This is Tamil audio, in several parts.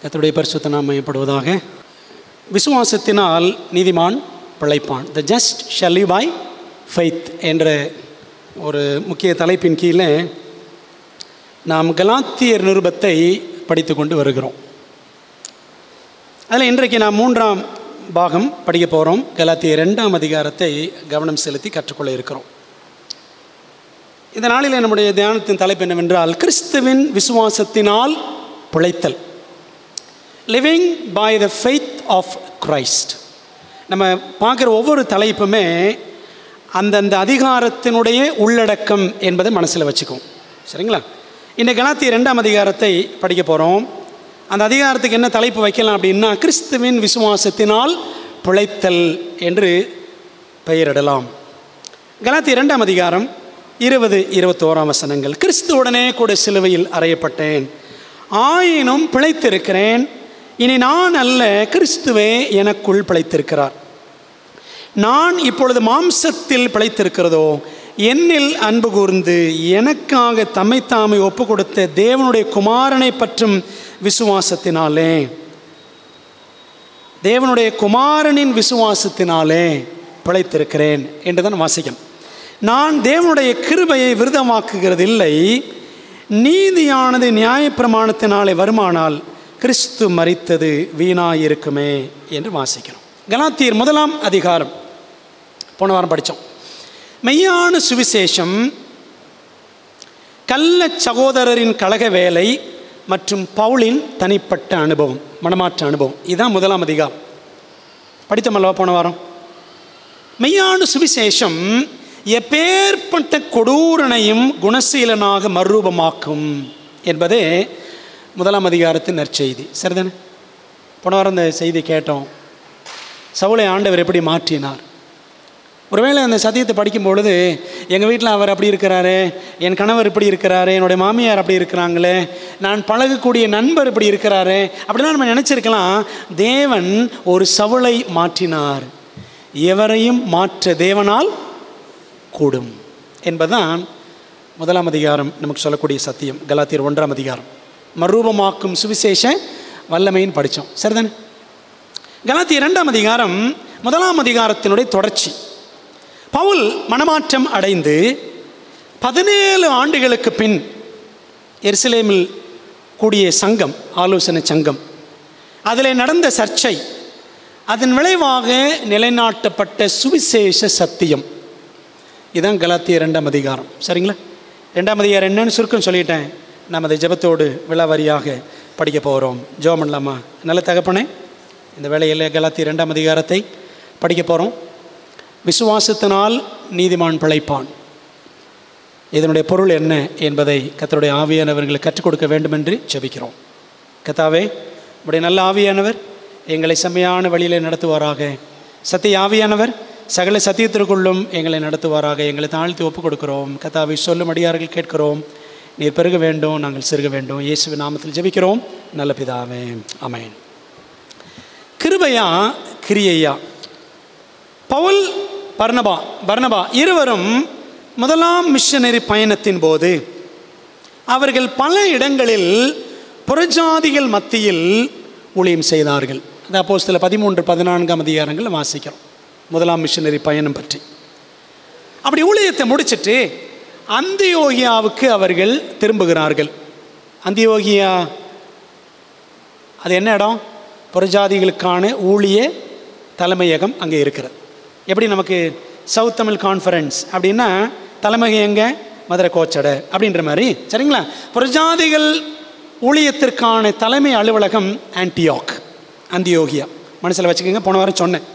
கர்த்தருடைய பரிசுத்த நாமம் மகிமைப்படுவதாக. விசுவாசத்தினால் நீதிமான் பிழைப்பான். The just shall live by faith என்ற ஒரு முக்கிய தலைப்பின் கீழே நாம் கலாத்தியர் நிருபத்தை படித்து கொண்டு வருகிறோம். அதில் இன்றைக்கு நாம் 3ஆம் பாகம் படிக்க போகிறோம். கலாத்தியர் 2ஆம் அதிகாரத்தை கவனம் செலுத்தி கற்றுக்கொள்ள இருக்கிறோம். இந்த நாளில் நம்முடைய தியானத்தின் தலைப்பு என்னவென்றால், கிறிஸ்துவின் விசுவாசத்தினால் பிழைத்தல். Living by the faith of Christ. நம்ம பார்க்குற ஒவ்வொரு தலைப்புமே அந்தந்த அதிகாரத்தினுடைய உள்ளடக்கம் என்பதை மனசில் வச்சுக்குவோம். சரிங்களா? இந்த கலாத்தியர் 2ஆம் அதிகாரத்தை படிக்க போகிறோம். அந்த அதிகாரத்துக்கு என்ன தலைப்பு வைக்கலாம் அப்படின்னா, கிறிஸ்துவின் விசுவாசத்தினால் பிழைத்தல் என்று பெயரிடலாம். கலாத்தியர் 2ஆம் அதிகாரம் 20-21 வசனங்கள். கிறிஸ்துவுடனே கூட சிலுவையில் அறையப்பட்டேன், ஆயினும் பிழைத்திருக்கிறேன். இனி நான் அல்ல, கிறிஸ்துவே எனக்குள் பிழைத்திருக்கிறார். நான் இப்பொழுது மாம்சத்தில் பிழைத்திருக்கிறதோ, என்னில் அன்பு கூர்ந்து எனக்காக தம்மைத்தாமை ஒப்பு கொடுத்த தேவனுடைய குமாரனை பற்றும் விசுவாசத்தினாலே, தேவனுடைய குமாரனின் விசுவாசத்தினாலே பிழைத்திருக்கிறேன் என்றுதான் வாசிக்கும். நான் தேவனுடைய கிருபையை விருதமாக்குகிறதில்லை. நீதியானது நியாயப்பிரமாணத்தினாலே வருமானால் கிறிஸ்து மரித்தது வீணாயிருக்குமே என்று வாசிக்கிறோம். கலாத்தியர் 1ஆம் அதிகாரம் போன வாரம் படித்தோம். மெய்யான சுவிசேஷம், கள்ள சகோதரரின் கழக வேலை மற்றும் பவுலின் தனிப்பட்ட அனுபவம், மனமாற்ற அனுபவம். இதுதான் 1ஆம் அதிகாரம். படித்தோமல்லவா போன வாரம்? மெய்யான சுவிசேஷம் எப்பேற்பட்ட கொடூரனையும் குணசீலனாக மறுரூபமாக்கும் என்பதே 1ஆம் அதிகாரத்தின் நற்செய்தி. சரிதானே? போன வாரம் அந்த செய்தி கேட்டோம். சவுலை ஆண்டவர் எப்படி மாற்றினார். ஒருவேளை அந்த சத்தியத்தை படிக்கும் பொழுது, எங்கள் வீட்டில் அவர் அப்படி இருக்கிறாரு, என் கணவர் இப்படி இருக்கிறாரு, என்னுடைய மாமியார் அப்படி இருக்கிறாங்களே, நான் பழகக்கூடிய நண்பர் இப்படி இருக்கிறாரு, அப்படிலாம் நம்ம நினச்சிருக்கலாம். தேவன் ஒரு சவுலை மாற்றினார். எவரையும் மாற்ற தேவனால் கூடும் என்பதுதான் 1ஆம் அதிகாரம் நமக்கு சொல்லக்கூடிய சத்தியம். கலாத்தியர் 1ஆம் அதிகாரம் மறுரூபமாக்கும் சுவிசேஷ வல்லமையின் படித்தோம். சரிதானே? கலாத்தியர் 2ஆம் அதிகாரம் 1ஆம் அதிகாரத்தினுடைய தொடர்ச்சி. பவுல் மனமாற்றம் அடைந்து 17 ஆண்டுகளுக்கு பின் எருசலேமில் கூடிய சங்கம், ஆலோசனை சங்கம், அதில் நடந்த சர்ச்சை, அதன் விளைவாக நிலைநாட்டப்பட்ட சுவிசேஷ சத்தியம், இதுதான் கலாத்தியர் 2ஆம் அதிகாரம். சரிங்களா? 2ஆம் அதிகாரம் என்னன்னு சுருக்கம் சொல்லிட்டேன். நாம் அதை ஜெபத்தோடு விலாவாரியாக படிக்க போகிறோம். ஜெபம் பண்ணலாமா? நல்ல தகப்பனே, இந்த வேளையில் கலாத்தியர் 2ஆம் அதிகாரத்தை படிக்க போகிறோம். விசுவாசத்தினால் நீதிமான் பிழைப்பான். இதனுடைய பொருள் என்ன என்பதை கர்த்தருடைய ஆவியானவர்களுக்கு கற்றுக் கொடுக்க வேண்டும் என்று ஜெபிக்கிறோம். கர்த்தாவே, உடைய நல்ல ஆவியானவர் எங்களை செம்மையான வழியில் நடத்துவாராக. சத்திய ஆவியானவர் சகல சத்தியத்திற்குள்ளும் எங்களை நடத்துவாராக. எங்களை தாழ்த்தி ஒப்புக் கொடுக்கிறோம். கர்த்தாவை சொல்லும் அடியார்கள் கேட்கிறோம். நீர் பெருக வேண்டும், நாங்கள் சிறுக வேண்டும். இயேசுவின் நாமத்தில் ஜெபிக்கிறோம் நல்ல பிதாவே, ஆமென். கிருபையா கிரியையா? பவுல் பர்னபா இருவரும் 1ஆம் மிஷனரி பயணத்தின் போது அவர்கள் பல இடங்களில் புறஜாதிகள் மத்தியில் ஊழியம் செய்தார்கள். அது அப்போஸ்தலர் 13-14 அதிகாரங்கள் வாசிக்கிறோம் 1ஆம் மிஷனரி பயணம் பற்றி. அப்படி ஊழியத்தை முடிச்சுட்டு அந்தியோகியாவுக்கு அவர்கள் திரும்புகிறார்கள். அந்தியோகியா அது என்ன இடம்? புறஜாதிகளுக்கான ஊழிய தலைமையகம் அங்கே இருக்கிறது. எப்படி நமக்கு சவுத் தமிழ் கான்ஃபரன்ஸ் அப்படின்னா தலைமையகம் எங்கே? மதுரை கோச்சடை அப்படின்ற மாதிரி. சரிங்களா? புறஜாதிகள் ஊழியத்திற்கான தலைமை அலுவலகம் ஆன்டியோக், அந்தியோகியா. மனசில் வச்சுக்கோங்க, போன வாரம் சொன்னேன்.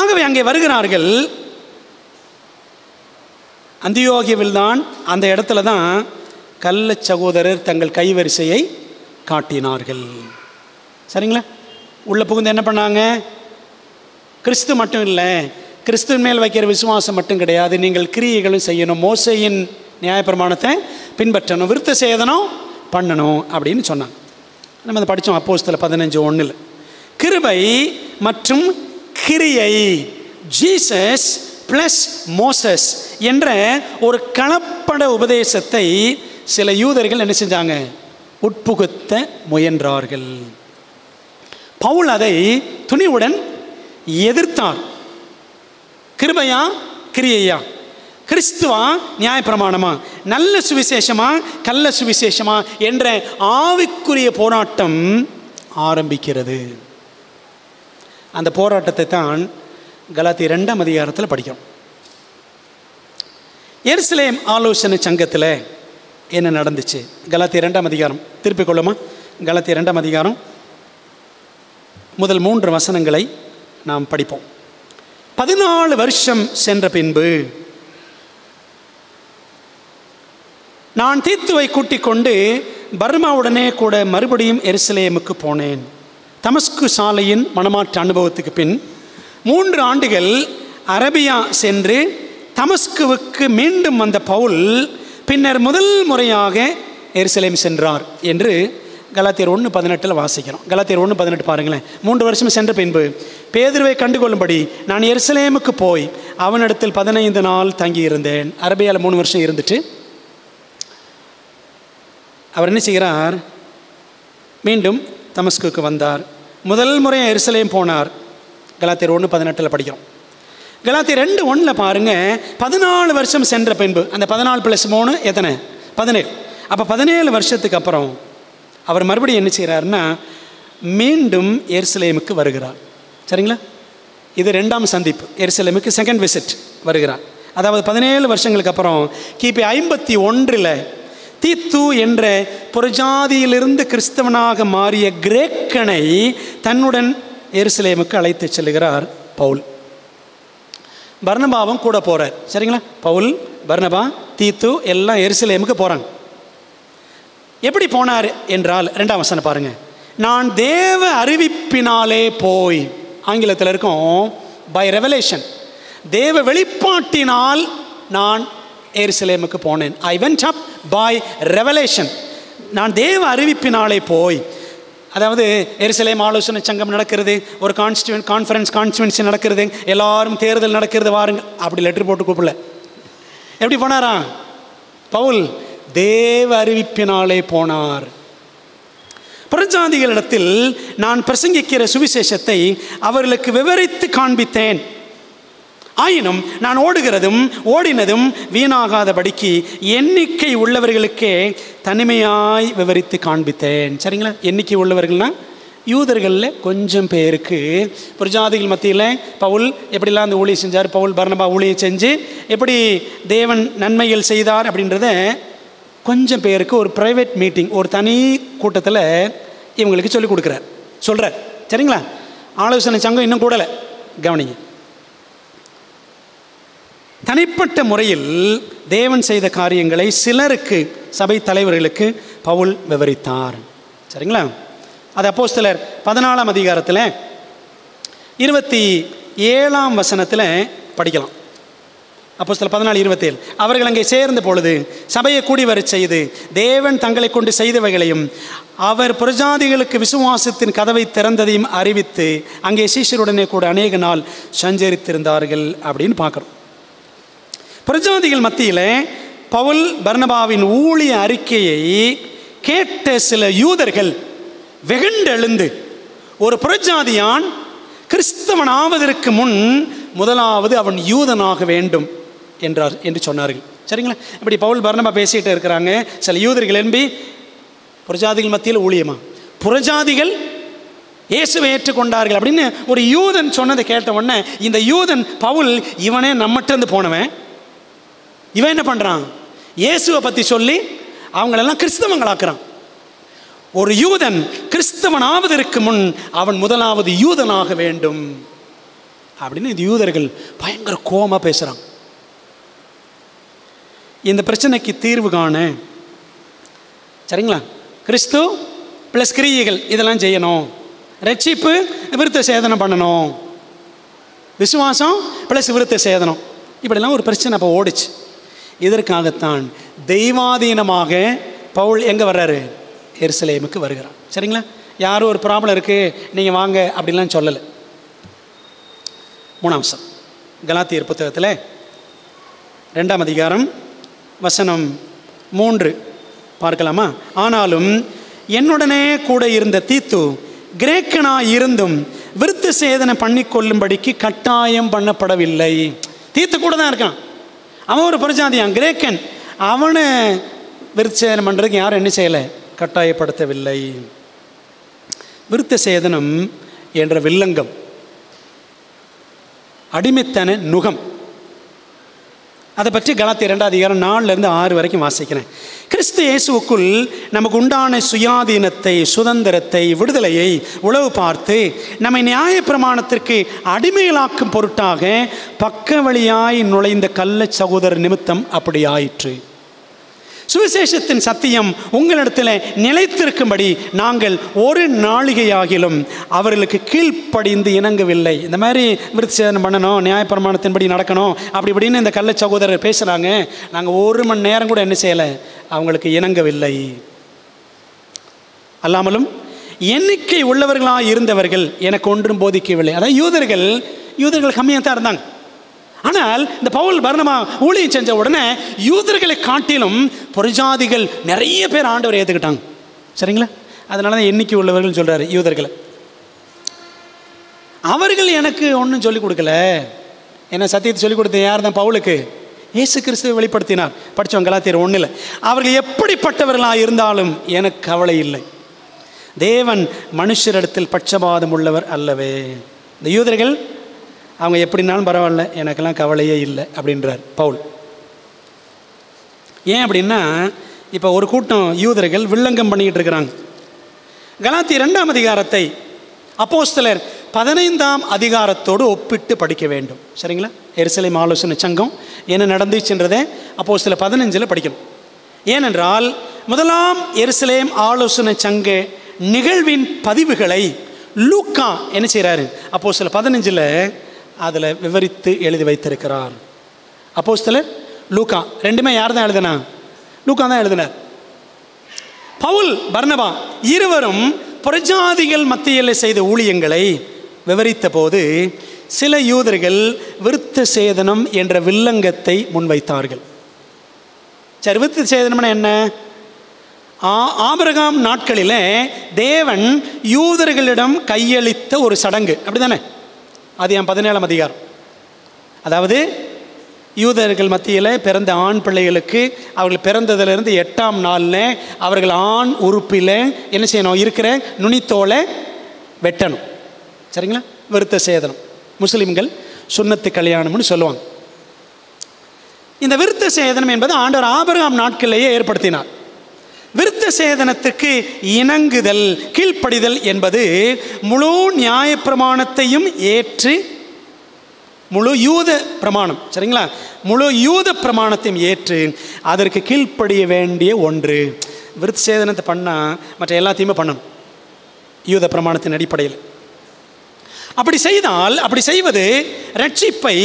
ஆகவே அங்கே வருகிறார்கள். அந்தியோகியாவில் தான், அந்த இடத்துல தான் கள்ள சகோதரர் தங்கள் கைவரிசையை காட்டினார்கள். சரிங்களா? உள்ளே புகுந்து என்ன பண்ணாங்க? கிறிஸ்து மட்டும் இல்லை, கிறிஸ்துவின் மேல் வைக்கிற விசுவாசம் மட்டும் கிடையாது, நீங்கள் கிரியைகளும் செய்யணும், மோசேயின் நியாயப்பிரமாணத்தை பின்பற்றணும், விருத்த சேதனம் பண்ணணும் அப்படின்னு சொன்னாங்க. நம்ம அதை படித்தோம் அப்போஸ்தலர் 15:1. கிருபை மற்றும் கிரியை, ஜீசஸ் ப்ளஸ் மோசஸ் என்ற ஒரு கலப்பட உபதேசத்தை சில யூதர்கள் என்ன செஞ்சாங்க? உட்புகுத்த முயன்றார்கள். பவுல் அதை துணிவுடன் எதிர்த்தார். கிருபையா கிரியையா, கிறிஸ்துவா நியாயப்பிரமாணமா, நல்ல சுவிசேஷமா கள்ள சுவிசேஷமா என்ற ஆவிக்குரிய போராட்டம் ஆரம்பிக்கிறது. அந்த போராட்டத்தை தான் கலாத்தியர் 2ஆம் அதிகாரத்தில் படிக்கிறோம். எருசலேம் ஆலோசனை சங்கத்தில் என்ன நடந்துச்சு? கலாத்தியர் 2ஆம் அதிகாரம் திருப்பிக் கொள்ளுமா? கலாத்தியர் 2ஆம் அதிகாரம் முதல் 3 வசனங்களை நாம் படிப்போம். 14 வருஷம் சென்ற பின்பு நான் தீத்துவை கூட்டிக் கொண்டு பர்மாவுடனே கூட மறுபடியும் எருசலேமுக்கு போனேன். தமஸ்கு சாலையின் மனமாற்ற அனுபவத்துக்கு பின் 3 ஆண்டுகள் அரபியா சென்று தமஸ்குவுக்கு மீண்டும் வந்த பவுல் பின்னர் முதல் முறையாக எருசலேம் சென்றார் என்று கலாத்தியர் 1:18 வாசிக்கிறோம். கலாத்தியர் 1:18 பாருங்களேன். 3 வருஷம் சென்ற பின்பு பேதுருவை கண்டுகொள்ளும்படி நான் எருசலேமுக்கு போய் அவனிடத்தில் 15 நாள் தங்கியிருந்தேன். அரபியாவில் 3 வருஷம் இருந்துட்டு அவர் என்ன செய்கிறார்? மீண்டும் தமஸ்குக்கு வந்தார். முதல் முறையாக எருசலேம் போனார். கலாத்தியர் 1:18 படிக்கிறோம். கலாத்தியர் 2:1 பாருங்க. 14 வருஷம் சென்ற பின்பு, அந்த 14 + 3 எத்தனை? 17. அப்போ 17 வருஷத்துக்கு அப்புறம் அவர் மறுபடியும் என்ன செய்கிறாருன்னா மீண்டும் எருசலேமுக்கு வருகிறார். சரிங்களா? இது 2ஆம் சந்திப்பு. எருசலேமுக்கு செகண்ட் விசிட் வருகிறார். அதாவது 17 வருஷங்களுக்கு அப்புறம் கிபி 51 தீத்து என்ற புறஜாதியிலிருந்து கிறிஸ்தவனாக மாறிய கிரேக்கனை தன்னுடன் எருசலேமுக்கு அழைத்து செல்லுகிறார் பவுல். பர்னபாவும் கூட போகிறார். சரிங்களா? பவுல், பர்னபா, தீத்து எல்லாம் எருசலேமுக்கு போகிறாங்க. எப்படி போனார் என்றால் 2ஆம் வசனம் பாருங்க. நான் தேவ அறிவிப்பினாலே போய், ஆங்கிலத்தில் இருக்கும் பை ரெவலேஷன், தேவ வெளிப்பாட்டினால் நான் எருசலேமுக்கு போனேன். I went up by revelation. நான் தேவ அறிவிப்பினாலே போய், அதாவது எருசலேம் ஆலோசனை சங்கம் நடக்கிறது, ஒரு கான்ஃபரன்ஸ் நடக்கிறது, எல்லாரும் தேர்தல் நடக்கிறது, வாருங்க அப்படி லெட்டர் போட்டு கூப்பிடல. எப்படி போனாரா பவுல்? தேவ அறிவிப்பினாலே போனார். புறஜாதிகளிடத்தில் நான் பிரசங்கிக்கிற சுவிசேஷத்தை அவர்களுக்கு விவரித்து காண்பித்தேன். ஆயினும் நான் ஓடுகிறதும் ஓடினதும் வீணாகாதபடிக்கு எண்ணிக்கை உள்ளவர்களுக்கே தனிமையாய் விவரித்து காண்பித்தேன். சரிங்களா? எண்ணிக்கை உள்ளவர்கள்னா யூதர்களில் கொஞ்சம் பேருக்கு, புறஜாதிகள் மத்தியில் பவுல் எப்படிலாம் அந்த ஊழியம் செஞ்சார், பவுல் பர்னபா ஊழியம் செஞ்சு எப்படி தேவன் நன்மைகள் செய்தார் அப்படின்றத கொஞ்சம் பேருக்கு ஒரு ப்ரைவேட் மீட்டிங், ஒரு தனி கூட்டத்தில் இவங்களுக்கு சொல்லிக் கொடுக்குறார், சொல்கிறார். சரிங்களா? ஆலோசனை சங்கம் இன்னும் கூடலை, கவனிங்க. தனிப்பட்ட முறையில் தேவன் செய்த காரியங்களை சிலருக்கு, சபை தலைவர்களுக்கு பவுல் விவரித்தார். சரிங்களா? அது அப்போஸ்தலர் 14ஆம் அதிகாரத்தில் 27ஆம் வசனத்தில் படிக்கலாம். அப்போஸ்தலர் 14:27. அவர்கள் அங்கே சேர்ந்த பொழுது சபையை கூடி வரச் செய்து தேவன் தங்களை கொண்டு செய்தவைகளையும் அவர் புறஜாதிகளுக்கு விசுவாசத்தின் கதவை திறந்ததையும் அறிவித்து அங்கே சீஷருடனே கூட அநேக நாள் சஞ்சரித்திருந்தார்கள் அப்படின்னு பார்க்குறோம். புறஜாதிகள் மத்தியில் பவுல் பர்னபாவின் ஊழிய அறிக்கையை கேட்ட சில யூதர்கள் வெகுண்டெழுந்து, ஒரு புறஜாதியான் கிறிஸ்தவன் ஆவதற்கு முன் முதலாவது அவன் யூதனாக வேண்டும் என்று சொன்னார்கள். சரிங்களா? இப்படி பவுல் பர்னபா பேசிகிட்டு இருக்கிறாங்க. சில யூதர்கள் எழும்பி, புறஜாதிகள் மத்தியில் ஊழியமா, புறஜாதிகள் இயேசுவை ஏற்றுக்கொண்டார்கள் அப்படின்னு ஒரு யூதன் சொன்னதை கேட்ட உடனே, இந்த யூதன் பவுல் இவனே நம்மகிட்ட போனவன், இவன் என்ன பண்ணுறான், இயேசுவை பற்றி சொல்லி அவங்களெல்லாம் கிறிஸ்தவங்களாக்குறான். ஒரு யூதன் கிறிஸ்தவன் ஆவதற்கு முன் அவன் முதலாவது யூதனாக வேண்டும் அப்படின்னு இந்த யூதர்கள் பயங்கர கோபமாக பேசுகிறாங்க. இந்த பிரச்சனைக்கு தீர்வு காண, சரிங்களா, கிறிஸ்து ப்ளஸ் கிரியைகள் இதெல்லாம் செய்யணும், ரட்சிப்பு விருத்த சேதனம் பண்ணணும், விசுவாசம் ப்ளஸ் விருத்த சேதனம், இப்படிலாம் ஒரு பிரச்சனை அப்போ ஓடிச்சு. இதற்காகத்தான் தெய்வாதீனமாக பவுல் எங்கே வர்றாரு, எருசலேமுக்கு வருகிறார். சரிங்களா? யாரும் ஒரு ப்ராப்ளம் இருக்குது நீங்கள் வாங்க அப்படின்லாம் சொல்லலை. 3ஆம் வசனம் கலாத்தியர் புத்தகத்தில் 2ஆம் அதிகாரம் வசனம் 3 பார்க்கலாமா? ஆனாலும் என்னுடனே கூட இருந்த தீத்து கிரேக்கனாய் இருந்தும் விருத்த சேதனை பண்ணி கொள்ளும்படிக்கு கட்டாயம் பண்ணப்படவில்லை. தீத்து கூட தான் இருக்கான், அவன் ஒரு புறஜாதியான் கிரேக்கன், அவனை விருத்த சேதனம் பண்ணுறதுக்கு யாரும் என்ன செய்யலை, கட்டாயப்படுத்தவில்லை. விருத்த சேதனம் என்ற வில்லங்கம் அடிமைத்தன நுகம், அதை பற்றி கலாத்தியர் 2 அதிகாரம் 4-6 வரைக்கும் வாசிக்கிறேன். கிறிஸ்து இயேசுவுக்குள் நமக்கு உண்டான சுயாதீனத்தை, சுதந்திரத்தை, விடுதலையை உளவு பார்த்து நம்மை நியாயப்பிரமாணத்திற்கு அடிமைகளாக்கும் பொருட்டாக பக்க வழியாய் நுழைந்த கள்ள சகோதரர் நிமித்தம் அப்படி ஆயிற்று. சுவிசேஷத்தின் சத்தியம் உங்களிடத்தில் நிலைத்திருக்கும்படி நாங்கள் ஒரு நாளிகையாகிலும் அவர்களுக்கு கீழ்ப்படிந்து இணங்கவில்லை. இந்த மாதிரி விருத்த சேதனம் பண்ணணும், நியாயப்பிரமாணத்தின்படி நடக்கணும், அப்படி இப்படின்னு இந்த கள்ள சகோதரர் பேசுகிறாங்க. நாங்கள் 1 மணி நேரம் கூட என்ன செய்யலை, அவங்களுக்கு இணங்கவில்லை. அல்லாமலும் எண்ணிக்கை உள்ளவர்களாக இருந்தவர்கள் எனக்கு ஒன்றும் போதிக்கவில்லை. அதாவது யூதர்கள் கம்மியாக தான் இருந்தாங்க. ஆனால் இந்த பவுல் பர்னபா ஊழியம் செஞ்ச உடனே யூதர்களை காட்டிலும் புறஜாதிகள் நிறைய பேர் ஆண்டவரை ஏற்றுக்கிட்டாங்க. சரிங்களா? அதனால தான் எண்ணிக்கை உள்ளவர்கள் சொல்கிறாரு யூதர்களை. அவர்கள் எனக்கு ஒன்றும் சொல்லிக் கொடுக்கல, என்ன சத்தியத்தை சொல்லிக் கொடுத்த யார் தான்? பவுலுக்கு இயேசு கிறிஸ்துவை வெளிப்படுத்தினார். படித்தவங்க கலாத்தியர் 1. அவர்கள் எப்படிப்பட்டவர்களாக இருந்தாலும் எனக்கு கவலை இல்லை, தேவன் மனுஷரிடத்தில் பட்சபாதம் உள்ளவர் அல்லவே. இந்த யூதர்கள் அவங்க எப்படினாலும் பரவாயில்ல, எனக்கெல்லாம் கவலையே இல்லை அப்படின்றார் பவுல். ஏன் அப்படின்னா, இப்போ ஒரு கூட்டம் யூதர்கள் வில்லங்கம் பண்ணிக்கிட்டு இருக்கிறாங்க. கலாத்தியர் 2 அதிகாரத்தை அப்போஸ்தலர் 15 அதிகாரத்தோடு ஒப்பிட்டு படிக்க வேண்டும். சரிங்களா? எருசலேம் ஆலோசனை சங்கம் என்ன நடந்துச்சுன்றதை அப்போஸ்தலர் 15 படிக்கணும். ஏனென்றால் முதலாம் எருசலேம் ஆலோசனை சங்க நிகழ்வின் பதிவுகளை லூக்கா என்ன செய்கிறாரு, அப்போஸ்தலர் 15 அதில் விவரித்து எழுதி வைத்திருக்கிறார். அப்போஸ்தலர் லூக்கா, ரெண்டுமே யார் தான் எழுதினா? லூக்கா தான் எழுதினார். பவுல் பர்னபா இருவரும் புறஜாதிகள் மத்தியில் செய்த ஊழியங்களை விவரித்த போது சில யூதர்கள் விருத்த சேதனம் என்ற வில்லங்கத்தை முன்வைத்தார்கள். சரி, விருத்த சேதனம்னா என்ன? ஆபிரகாம் நாட்களில் தேவன் யூதர்களிடம் கையளித்த ஒரு சடங்கு, அப்படி தானே? அது 17 அதிகாரம். அதாவது யூதர்கள் மத்தியில் பிறந்த ஆண் பிள்ளைகளுக்கு அவர்கள் பிறந்ததிலிருந்து 8ஆம் நாளில் அவர்கள் ஆண் உறுப்பில் என்ன செய்யணும், இருக்கிற நுனித்தோலை வெட்டணும். சரிங்களா? விருத்த சேதனம். முஸ்லீம்கள் சுன்னத்து கல்யாணம்னு சொல்லுவாங்க. இந்த விருத்த சேதனம் என்பது ஆண்டவர் ஆபிரகாம் நாட்களிலேயே ஏற்படுத்தினார். விருத்த சேதனத்துக்கு இணங்குதல், கீழ்ப்படிதல் என்பது முழு நியாயப்பிரமாணத்தையும் ஏற்று, முழு யூத பிரமாணம், சரிங்களா, முழு யூத பிரமாணத்தையும் ஏற்று அதற்கு கீழ்ப்படிய வேண்டிய ஒன்று. விருத்த சேதனத்தை பண்ணால் மற்ற எல்லாத்தையுமே பண்ணணும் யூத பிரமாணத்தின் அடிப்படையில். அப்படி செய்வது ரட்சிப்பை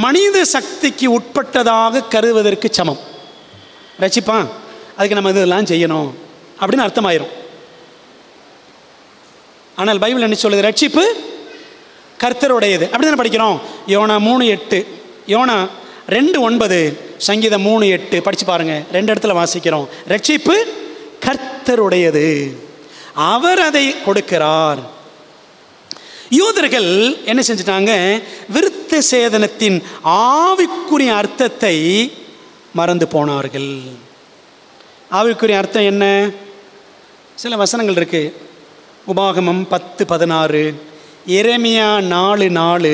மனித சக்திக்கு உட்பட்டதாக கருதுவதற்கு சமம். ரட்சிப்பா அதுக்கு நம்ம இதெல்லாம் செய்யணும் அப்படின்னு அர்த்தமாயிரும். ஆனால் பைபிள் என்ன சொல்லுது? ரட்சிப்பு கர்த்தருடையது. அப்படி தானே படிக்கிறோம். யோனா 3:8, யோனா 2:9, சங்கீதம் 3:8 படித்து பாருங்கள். 2 இடத்துல வாசிக்கிறோம். ரட்சிப்பு கர்த்தருடையது, அவர் அதை கொடுக்கிறார். யூதர்கள் என்ன செஞ்சிட்டாங்க? விருத்த சேதனத்தின் ஆவிக்குரிய அர்த்தத்தை மறந்து போனார்கள். ஆவிக்குரிய அர்த்தம் என்ன? சில வசனங்கள் இருக்குது. உபாகமம் 10:16, எரேமியா 4:4,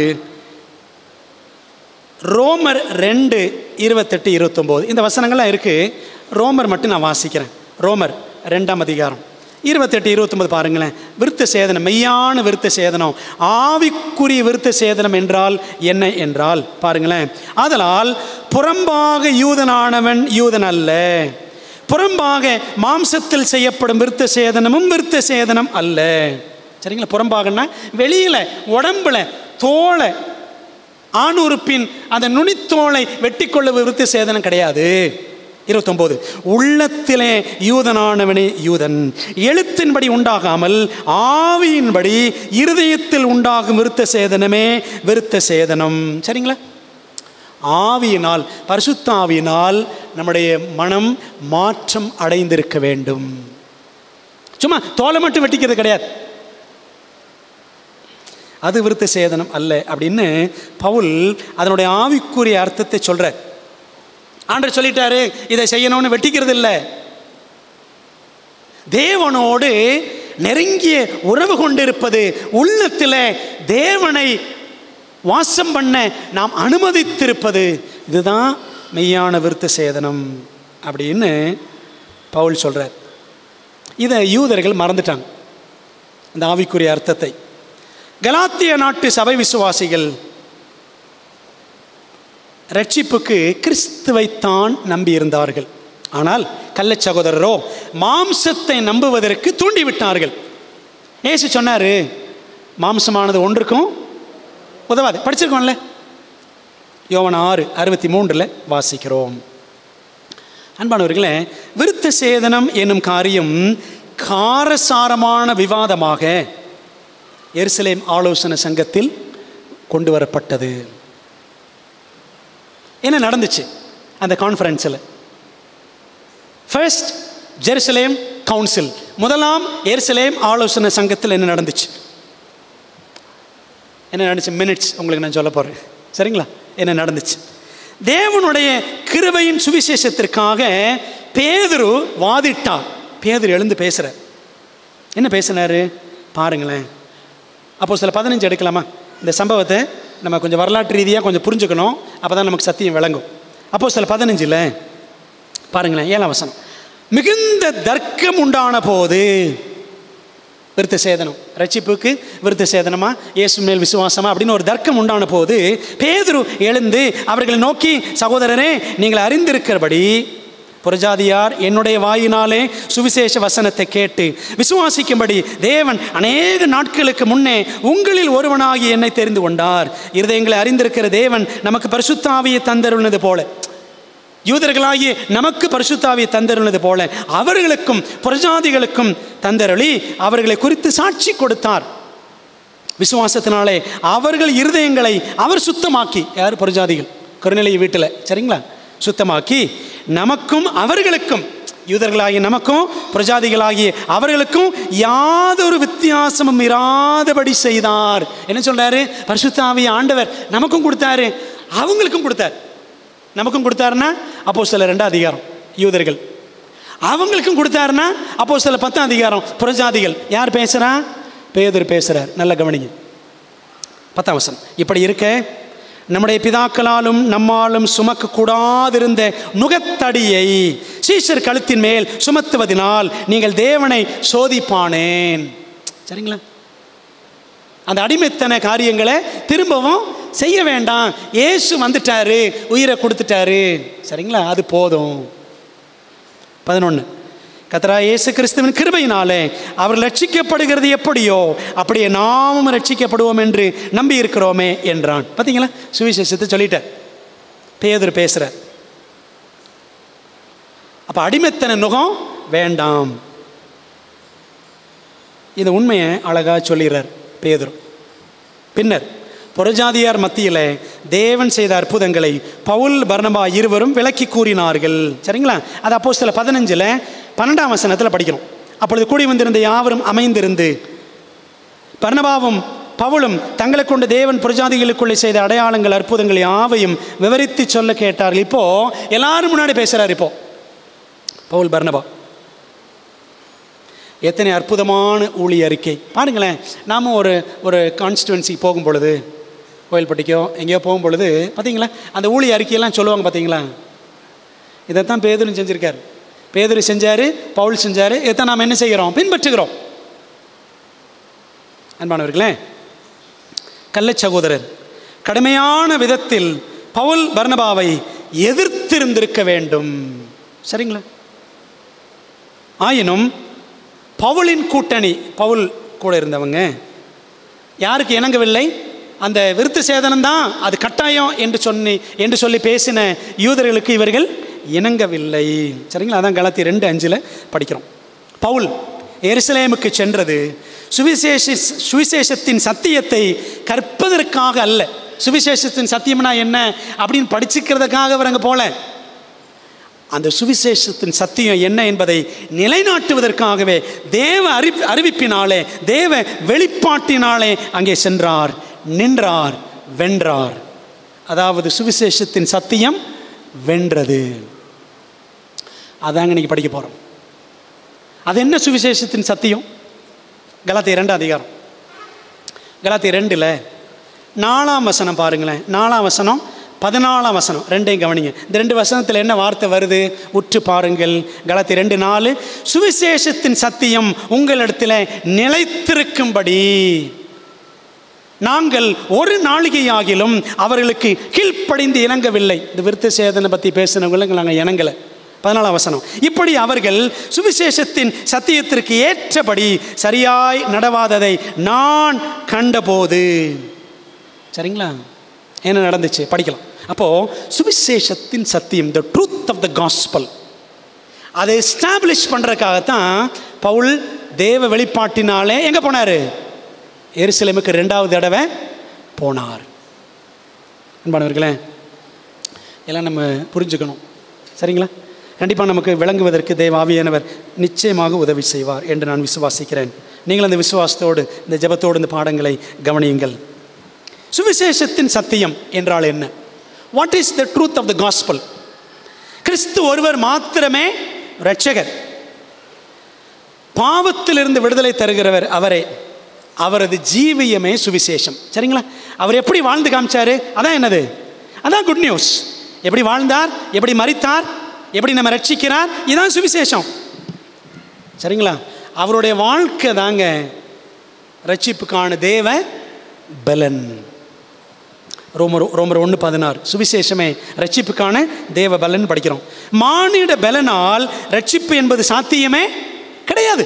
ரோமர் 2:28-29. இந்த வசனங்கள்லாம் இருக்குது. ரோமர் மட்டும் நான் வாசிக்கிறேன். ரோமர் 2ஆம் அதிகாரம் 28-29 பாருங்களேன். விருத்த சேதனம், மெய்யான விருத்த சேதனம், ஆவிக்குரிய விருத்த சேதனம் என்றால் என்ன என்றால் பாருங்களேன். ஆதலால் புறம்பாக யூதனானவன் யூதன் அல்ல, புறம்பாக மாம்சத்தில் செய்யப்படும் விருத்த சேதனமும் விருத்த சேதனம் அல்ல. சரிங்களா? புறம்பாகன்னா வெளியில் உடம்புல தோலை, ஆணுறுப்பின் அந்த நுனித்தோலை வெட்டி கொள்ள விருத்த சேதனம் கிடையாது. 29, உள்ளத்திலே யூதனானவனே யூதன், எழுத்தின்படி உண்டாகாமல் ஆவியின்படி இருதயத்தில் உண்டாகும் விருத்த சேதனமே விருத்த சேதனம். சரிங்களா? ஆவியினால், பரிசுத்த ஆவியினால் நம்முடைய மனம் மாற்றம் அடைந்திருக்க வேண்டும். சும்மா தோலை மட்டும் வெட்டிக்கிறது கிடையாது, அது விருத்த சேதனம் அல்ல அப்படின்னு பவுல் அதனுடைய ஆவிக்குரிய அர்த்தத்தை சொல்றார். ஆண்டவர் சொல்லிட்டாரு இதை செய்யணும்னு வெட்டிக்கிறது இல்லை. தேவனோடு நெருங்கிய உறவு கொண்டிருப்பது, உள்ளத்தில் தேவனை வாசம் பண்ண நாம் அனுமதித்திருப்பது, இதுதான் மெய்யான விருத்த சேதனம் அப்படின்னு பவுல் சொல்றார். இதை யூதர்கள் மறந்துட்டாங்க, இந்த ஆவிக்குரிய அர்த்தத்தை. கலாத்திய நாட்டு சபை விசுவாசிகள் ரட்சிப்புக்கு கிறிஸ்துவைத்தான் நம்பியிருந்தார்கள். ஆனால் கள்ள சகோதரரோ மாம்சத்தை நம்புவதற்கு தூண்டிவிட்டார்கள். ஏசு சொன்னார் மாம்சமானது ஒன்றுக்கும் உதவாது. படிச்சிருக்கோம்ல, யோவான் 6:63 வாசிக்கிறோம். அன்பானவர்களே, விருத்த சேதனம் என்னும் காரியம் காரசாரமான விவாதமாக எருசலேம் ஆலோசனை சங்கத்தில் கொண்டு வரப்பட்டது. என்ன நடந்துச்சு அந்த கான்ஃபரன்ஸில்? ஃபர்ஸ்ட் ஜெருசலேம் கவுன்சில், முதலாம் எருசலேம் ஆலோசனை சங்கத்தில் என்ன நடந்துச்சு? என்ன நடந்துச்சு? மினிட்ஸ் உங்களுக்கு நான் சொல்ல போகிறேன், சரிங்களா? என்ன நடந்துச்சு? தேவனுடைய கிருபையின் சுவிசேஷத்திற்காக பேதுரு வாதிட்டார். பேதுரு எழுந்து பேசுகிறார். என்ன பேசினார் பாருங்களேன். அப்போஸ்தலர் 15 எடுக்கலாமா? இந்த சம்பவத்தை நம்ம கொஞ்சம் வரலாற்று ரீதியாக கொஞ்சம் புரிஞ்சுக்கணும், அப்போ தான் நமக்கு சத்தியம் விளங்கும். அப்போஸ்தலர் 15 பாருங்களேன், 7ஆம் வசனம். மிகுந்த தர்க்கம் உண்டான போது, விருத்த சேதனம் ரட்சிப்புக்கு விருத்த சேதனமா இயேசு மேல் விசுவாசமா அப்படின்னு ஒரு தர்க்கம் உண்டான போது பேதுரு எழுந்து அவர்களை நோக்கி, சகோதரரே, நீங்கள் அறிந்திருக்கிறபடி புறஜாதியார் என்னுடைய வாயினாலே சுவிசேஷ வசனத்தை கேட்டு விசுவாசிக்கும்படி தேவன் அநேக நாட்களுக்கு முன்னே உங்களில் ஒருவனாகி என்னை தெரிந்து கொண்டார். இருதயங்களை அறிந்திருக்கிற தேவன் நமக்கு பரிசுத்த ஆவியை தந்தருளினது போல, யூதர்களாகிய நமக்கு பரிசுத்த ஆவியை தந்தருளினது போல அவர்களுக்கும் புறஜாதிகளுக்கும் தந்தருளி அவர்களை குறித்து சாட்சி கொடுத்தார். விசுவாசத்தினாலே அவர்கள் இருதயங்களை அவர் சுத்தமாக்கி, யார்? புறஜாதிகள், கொர்நேலிய வீட்டில், சரிங்களா? சுத்தமாக்கி நமக்கும் அவர்களுக்கும், யூதர்களாகிய நமக்கும் புறஜாதிகளாகிய அவர்களுக்கும் யாதொரு வித்தியாசமும் இராதபடி செய்தார். என்ன சொல்றாரு? பரிசுத்த ஆவியை ஆண்டவர் நமக்கும் கொடுத்தாரு, அவங்களுக்கும் கொடுத்தார். நமக்கும் கொடுத்தாருன்னா அப்போஸ்தலர் 2ஆம் அதிகாரம் யூதர்கள், அவங்களுக்கும் கொடுத்தாருன்னா அப்போஸ்தலர் 10ஆம் அதிகாரம் புறஜாதிகள். யார் பேசுறா? பேதுரு பேசுறார். நல்ல கவனிங்க, 10ஆம் வசனம். இப்படி இருக்க நம்முடைய பிதாக்களாலும் நம்மாலும் சுமக்க கூடாதிருந்த நுகத்தடியை சீஷர் கழுத்தின் மேல் சுமத்துவதனால் நீங்கள் தேவனை சோதிப்பானேன். சரிங்களா? அந்த அடிமைத்தன காரியங்களை திரும்பவும் செய்ய வேண்டாம். இயேசு வந்துட்டாரு, உயிரை கொடுத்துட்டாரு, சரிங்களா? அது போதும். 11 கர்த்தராகிய இயேசு கிறிஸ்துவின் கிருபையினாலே அவர் ரட்சிக்கப்படுகிறது எப்படியோ அப்படியே நாமும் ரட்சிக்கப்படுவோம் என்று நம்பி இருக்கிறோமே என்றான். பார்த்தீங்களா? சுவிசேஷத்தை சொல்லிட்டார், பேதுரு பேசுகிறார். அப்போ அடிமைத்தன நுகம் வேண்டாம். இந்த உண்மையை அழகாக சொல்லிடுறார் பேதுரு. பின்னர் புறஜாதியார் மத்தியில் தேவன் செய்த அற்புதங்களை பவுல் பர்னபா இருவரும் விளக்கி கூறினார்கள். சரிங்களா? அது அப்போஸ்தலர் 15 12ஆம் வசனத்தில் படிக்கிறோம். அப்பொழுது கூடி வந்திருந்த யாவரும் அமைந்திருந்து பர்னபாவும் பவுலும் தங்களை கொண்டு தேவன் புறஜாதிகளுக்குள்ளே செய்த அடையாளங்கள் அற்புதங்கள் யாவையும் விவரித்து சொல்ல கேட்டார்கள். இப்போ எல்லாரும் முன்னாடி பேசுகிறார். இப்போ பவுல் பர்னபா எத்தனை அற்புதமான ஊழிய அறிக்கை பாருங்களேன். நாம் ஒரு கான்ஸ்டிடுவன்சி போகும் பொழுது, கோயில்பட்டிக்கோ எங்கேயோ போகும் பொழுது பார்த்தீங்களா, அந்த ஊழிய அறிக்கையெல்லாம் சொல்லுவாங்க. பார்த்தீங்களா? இதைத்தான் பேதுரு செஞ்சுருக்கார். பேதுரு செஞ்சார், பவுல் செஞ்சார். இதைத்தான் நாம் என்ன செய்கிறோம்? பின்பற்றுகிறோம். அன்பானவர்களே, கள்ள சகோதரர் கடுமையான விதத்தில் பவுல் பர்னபாவை எதிர்த்திருந்திருக்க வேண்டும். சரிங்களா? ஆயினும் பவுலின் கூட்டணி, பவுல் கூட இருந்தவங்க யாருக்கு இணங்கவில்லை? அந்த விருத்த சேதனம்தான் அது கட்டாயம் என்று சொல்லி பேசின யூதர்களுக்கு இவர்கள் இணங்கவில்லை. சரிங்களா? அதான் கலாத்தியர் 2:5 படிக்கிறோம். பவுல் எருசலேமுக்கு சென்றது சுவிசேஷத்தின் சத்தியத்தை கற்பதற்காக அல்ல. சுவிசேஷத்தின் சத்தியம்னா என்ன அப்படின்னு படிச்சுக்கிறதுக்காக அவர் அங்கே போல. அந்த சுவிசேஷத்தின் சத்தியம் என்ன என்பதை நிலைநாட்டுவதற்காகவே தேவ அறிவிப்பினாலே, தேவ வெளிப்பாட்டினாலே அங்கே சென்றார், நின்றார், வென்றார். அதாவது சுவிசேஷத்தின் சத்தியம் வென்றது. அதாங்க இன்னைக்கு படிக்க போகிறோம். அது என்ன சுவிசேஷத்தின் சத்தியம்? கலாத்தியர் 2 அதிகாரம், கலாத்தியர் 2 4ஆம் வசனம் பாருங்களேன். 4ஆம் வசனம் 14ஆம் வசனம், ரெண்டையும் கவனிங்க. இந்த 2 வசனத்தில் என்ன வார்த்தை வருது உற்று பாருங்கள். கலாத்தியர் 2:4, சுவிசேஷத்தின் சத்தியம் உங்களிடத்தில் நிலைத்திருக்கும்படி நாங்கள் ஒரு நாளிகையாகிலும் அவர்களுக்கு கீழ்ப்படிந்து இணங்கவில்லை. இந்த விருத்த சேதனை பற்றி பேசினவங்களுக்கு நாங்கள் இணங்கலை. 14ஆம் வசனம், இப்படி அவர்கள் சுவிசேஷத்தின் சத்தியத்திற்கு ஏற்றபடி சரியாய் நடவாததை நான் கண்டபோது. சரிங்களா? என்ன நடந்துச்சு படிக்கலாம். அப்போது சுவிசேஷத்தின் சத்தியம், the truth of the gospel, அதை எஸ்டாப்ளிஷ் பண்ணுறதுக்காகத்தான் பவுல் தேவ வெளிப்பாட்டினாலே எங்கே போனார்? எருசலேமுக்கு 2வது தடவை போனார். அன்பானவர்களே, எல்லாம் நம்ம புரிஞ்சுக்கணும். சரிங்களா? கண்டிப்பாக நமக்கு விளங்குவதற்கு தேவ ஆவியானவர் நிச்சயமாக உதவி செய்வார் என்று நான் விசுவாசிக்கிறேன். நீங்கள் அந்த விசுவாசத்தோடு, இந்த ஜெபத்தோடு இந்த பாடங்களை கவனியுங்கள். சுவிசேஷத்தின் சத்தியம் என்றால் என்ன? What is the truth of the gospel? கிறிஸ்து ஒருவர் மாத்திரமே இரட்சகர், பாவத்திலிருந்து விடுதலை தருகிறவர் அவரே. அவரது ஜீவியமே சுவிசேஷம். சரிங்களா? அவர் எப்படி வாழ்ந்து காமிச்சாரு? அதான் என்னது? அதான் குட் நியூஸ். எப்படி வாழ்ந்தார், எப்படி மரித்தார், எப்படி நம்ம ரட்சிக்கிறார், இதுதான் சுவிசேஷம். சரிங்களா? அவருடைய வாழ்க்கை தாங்க ரட்சிப்புக்கான தேவ பலன். ரோமர் 1:16, சுவிசேஷமே ரட்சிப்புக்கான தேவ பலன் படிக்கிறோம். மானிட பலனால் ரட்சிப்பு என்பது சாத்தியமே கிடையாது.